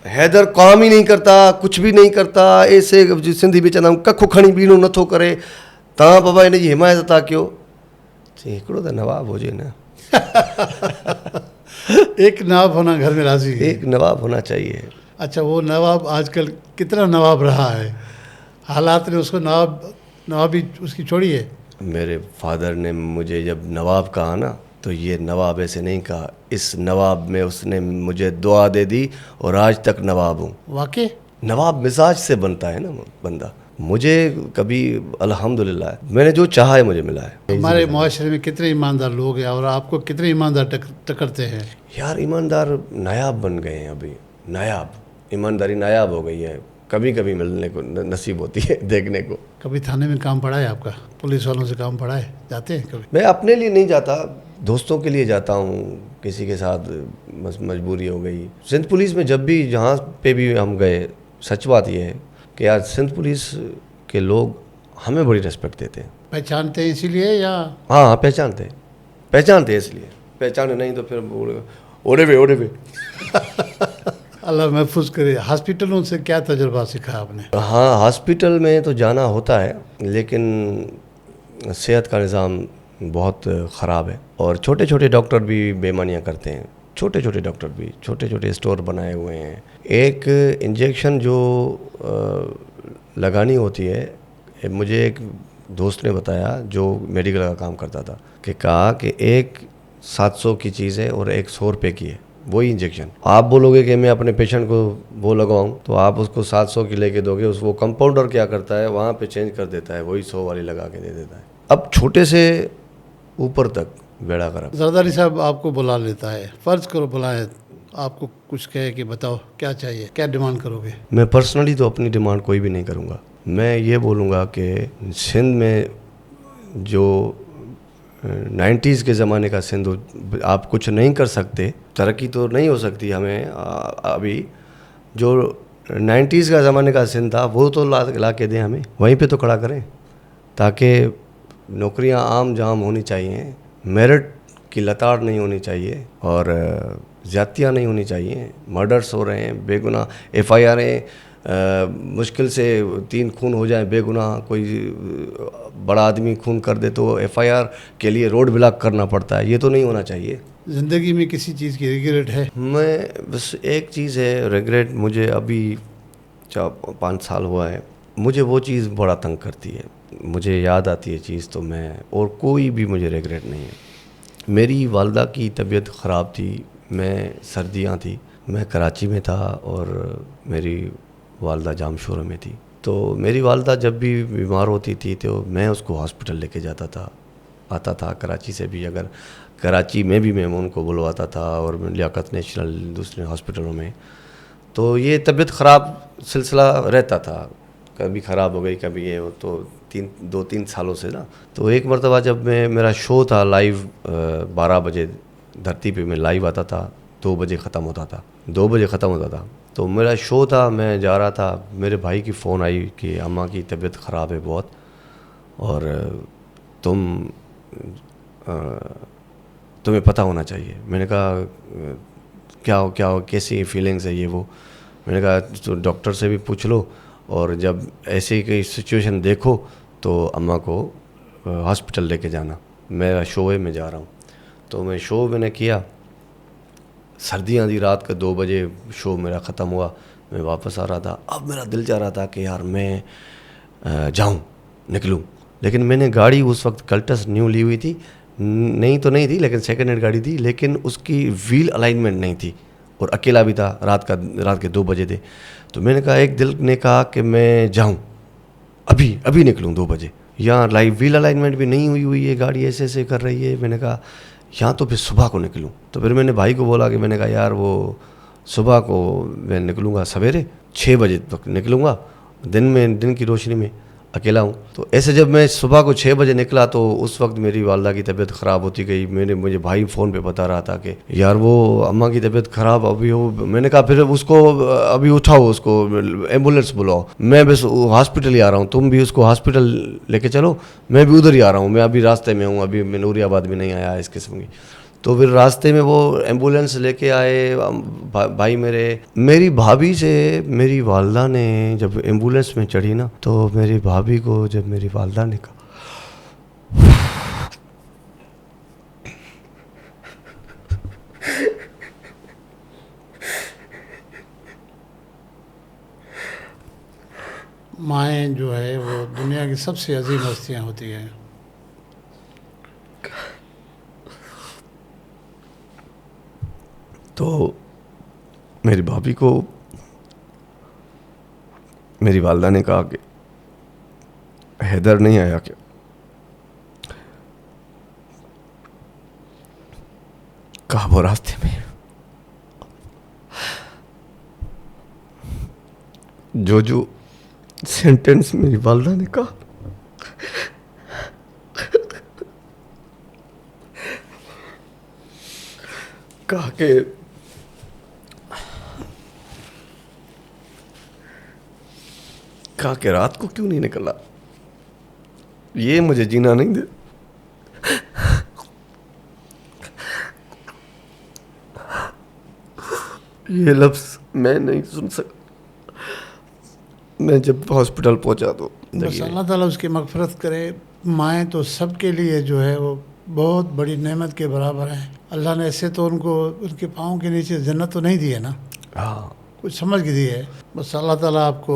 हैदर काम ही नहीं करता, कुछ भी नहीं करता, ऐसे सिंधी में चवंदा कखु खणी बीणो नथो करे, तव्हां बाबा इन जी हिमायत था कयो। हिकिड़ो त नवाब हुजे न। एक नवाब होना घर में राजी है। एक नवाब होना चाहिए। अच्छा, वो नवाब आजकल कितना नवाब रहा है, हालात ने उसको नवाबी उसकी छोड़ी है। मेरे फादर ने मुझे जब नवाब कहा ना, तो ये नवाब ऐसे नहीं कहा, इस नवाब में उसने मुझे दुआ दे दी और आज तक नवाब हूँ। वाकई नवाब मिजाज से बनता है ना बंदा। मुझे कभी अल्हम्दुलिल्लाह मैंने जो चाहा है मुझे मिला है। हमारे मुआशरे में कितने ईमानदार लोग हैं और आपको कितने ईमानदार टकरते हैं? यार ईमानदार नायाब बन गए हैं अभी, नायाब ईमानदारी नायाब हो गई है। कभी कभी मिलने को नसीब होती है देखने को। कभी थाने में काम पड़ा है आपका? पुलिस वालों से काम पड़ा है? जाते हैं कभी? मैं अपने लिए नहीं जाता, दोस्तों के लिए जाता हूँ, किसी के साथ मजबूरी हो गई। सिंध पुलिस में जब भी जहाँ पे भी हम गए, सच बात यह है कि यार सिंध पुलिस के लोग हमें बड़ी रिस्पेक्ट देते हैं। पहचानते हैं इसीलिए या? हाँ, पहचानते इसलिए। पहचाने नहीं तो फिर ओढ़े वे। अल्लाह महफूज करे। हॉस्पिटलों से क्या तजुर्बा सीखा आपने? हाँ, हॉस्पिटल में तो जाना होता है, लेकिन सेहत का निज़ाम बहुत ख़राब है और छोटे छोटे डॉक्टर भी बेईमानियाँ करते हैं। छोटे डॉक्टर भी छोटे स्टोर बनाए हुए हैं। एक इंजेक्शन जो लगानी होती है, मुझे एक दोस्त ने बताया जो मेडिकल का काम करता था, कि कहा कि एक 700 की चीज़ है और एक 100 रुपये की है वही इंजेक्शन। आप बोलोगे कि मैं अपने पेशेंट को वो लगवाऊं, तो आप उसको 700 की लेके दोगे, वो कंपाउंडर क्या करता है वहाँ पे चेंज कर देता है, वही 100 वाली लगा के दे देता है। अब छोटे से ऊपर तक बेड़ा गर्क। जरदारी साहब आपको बुला लेता है, फ़र्ज़ करो बुलाए, आपको कुछ कहे कि बताओ क्या चाहिए, क्या डिमांड करोगे? मैं पर्सनली तो अपनी डिमांड कोई भी नहीं करूँगा। मैं ये बोलूँगा कि सिंध में जो 90s के ज़माने का सिंध, आप कुछ नहीं कर सकते, तरक्की तो नहीं हो सकती हमें अभी। जो 90s का ज़माने का सिंध था वो तो ला के दें हमें, वहीं पे तो खड़ा करें, ताकि नौकरियां आम जाम होनी चाहिए, मेरिट की लताड़ नहीं होनी चाहिए और ज़्यादतियाँ नहीं होनी चाहिए। मर्डर्स हो रहे हैं बेगुनाह, FIR मुश्किल से 3 खून हो जाए बेगुनाह, कोई बड़ा आदमी खून कर दे तो FIR के लिए रोड ब्लॉक करना पड़ता है। ये तो नहीं होना चाहिए। ज़िंदगी में किसी चीज़ की रिग्रेट है? मैं बस एक चीज़ है रिग्रेट, मुझे अभी 4-5 साल हुआ है, मुझे वो चीज़ बड़ा तंग करती है, मुझे याद आती है चीज़ तो मैं, और कोई भी मुझे रिग्रेट नहीं है। मेरी वालदा की तबीयत ख़राब थी, मैं सर्दियाँ थी, मैं कराची में था और मेरी वालदा जामशोरा में थी। तो मेरी वालदा जब भी बीमार होती थी तो मैं उसको हॉस्पिटल लेके जाता था, आता था कराची से भी, अगर कराची में भी मैं उनको बुलवाता था और लियाकत नेशनल दूसरे हॉस्पिटलों में। तो ये तबीयत ख़राब सिलसिला रहता था, कभी ख़राब हो गई कभी ये, तो 2-3 सालों से ना। तो एक मरतबा जब मेरा शो था लाइव 12 बजे धरती पे मैं लाइव आता था, 2 बजे ख़त्म होता था। तो मेरा शो था, मैं जा रहा था, मेरे भाई की फ़ोन आई कि अम्मा की तबीयत ख़राब है बहुत और तुम्हें पता होना चाहिए। मैंने कहा क्या कैसी फीलिंग्स है ये वो। मैंने कहा तो डॉक्टर से भी पूछ लो और जब ऐसी कोई सिचुएशन देखो तो अम्मा को हॉस्पिटल लेके जाना। मैं शो में जा रहा हूँ। तो मैं शो मैंने किया, सर्दियाँ थी, रात का 2 बजे शो मेरा ख़त्म हुआ, मैं वापस आ रहा था। अब मेरा दिल चाह रहा था कि यार मैं जाऊँ, निकलूँ, लेकिन मैंने गाड़ी उस वक्त कल्टस न्यू ली हुई थी, नहीं तो नहीं थी लेकिन सेकेंड हैंड गाड़ी थी, लेकिन उसकी व्हील अलाइनमेंट नहीं थी और अकेला भी था, रात के 2 बजे थे। तो मैंने कहा, एक दिल ने कहा कि मैं जाऊँ, अभी निकलूँ 2 बजे, यहाँ लाइव व्हील अलाइनमेंट भी नहीं हुई है, गाड़ी ऐसे ऐसे कर रही है। मैंने कहा यहाँ तो फिर सुबह को निकलूँ। तो फिर मैंने भाई को बोला कि मैंने कहा यार वो सुबह को मैं निकलूँगा, सवेरे 6 बजे तक निकलूँगा, दिन की रोशनी में, अकेला हूँ। तो ऐसे जब मैं सुबह को 6 बजे निकला तो उस वक्त मेरी वालदा की तबीयत ख़राब होती गई। मुझे भाई फ़ोन पे बता रहा था कि यार वो अम्मा की तबीयत ख़राब अभी हो। मैंने कहा फिर उसको अभी उठाओ, उसको एम्बुलेंस बुलाओ, मैं बस हॉस्पिटल ही आ रहा हूँ, तुम भी उसको हॉस्पिटल लेके चलो, मैं भी उधर ही आ रहा हूँ, मैं अभी रास्ते में हूँ, अभी मैं नूरियाबाद भी नहीं आया इस किस्म की। तो फिर रास्ते में वो एम्बुलेंस लेके आए भाई मेरी भाभी से मेरी वालदा ने जब एम्बुलेंस में चढ़ी ना, तो मेरी भाभी को जब मेरी वालदा ने कहा माएँ जो है वो दुनिया की सबसे अजीम हस्तियाँ होती हैं। तो मेरी भाभी को मेरी वालदा ने कहा कि हैदर नहीं आया क्या? कहा वो रास्ते में। जो सेंटेंस मेरी वालदा ने कहा, कहा कि रात को क्यों नहीं निकला, ये मुझे जीना नहीं दे। ये लफ्ज़ मैं नहीं सुन सका। मैं जब हॉस्पिटल पहुंचा तो बस अल्लाह ताला उसकी मग़फ़िरत करे। माएँ तो सबके लिए जो है वो बहुत बड़ी नेमत के बराबर हैं। अल्लाह ने ऐसे तो उनको उनके पाँव के नीचे जन्नत तो नहीं दी है ना, हाँ, कुछ समझ के दी है। बस अल्लाह ताला आपको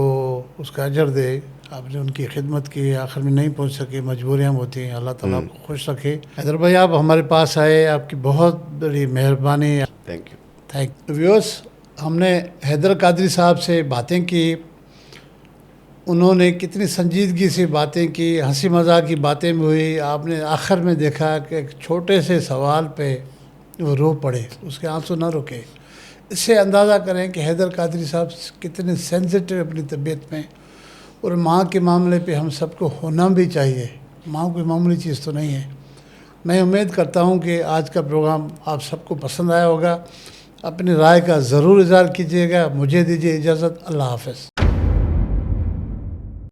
उसका अजर दे। आपने उनकी खिदमत की, आखिर में नहीं पहुंच सके, मजबूरियाँ होती हैं। अल्लाह ताला आपको खुश रखे। हैदर भाई आप हमारे पास आए, आपकी बहुत बड़ी मेहरबानी। थैंक यू व्यूअर्स, हमने हैदर कादरी साहब से बातें की, उन्होंने कितनी संजीदगी से बातें की, हंसी मजाक की बातें भी हुई। आपने आखिर में देखा कि एक छोटे से सवाल पे वो रो पड़े, उसके आंसू ना रुके। इससे अंदाज़ा करें कि हैदर कादरी साहब कितने सेंसिटिव अपनी तबीयत में, और माँ के मामले पे हम सबको होना भी चाहिए। माँ कोई मामूली चीज़ तो नहीं है। मैं उम्मीद करता हूँ कि आज का प्रोग्राम आप सबको पसंद आया होगा। अपनी राय का ज़रूर इज़हार कीजिएगा। मुझे दीजिए इजाज़त। अल्लाह हाफ़िज़।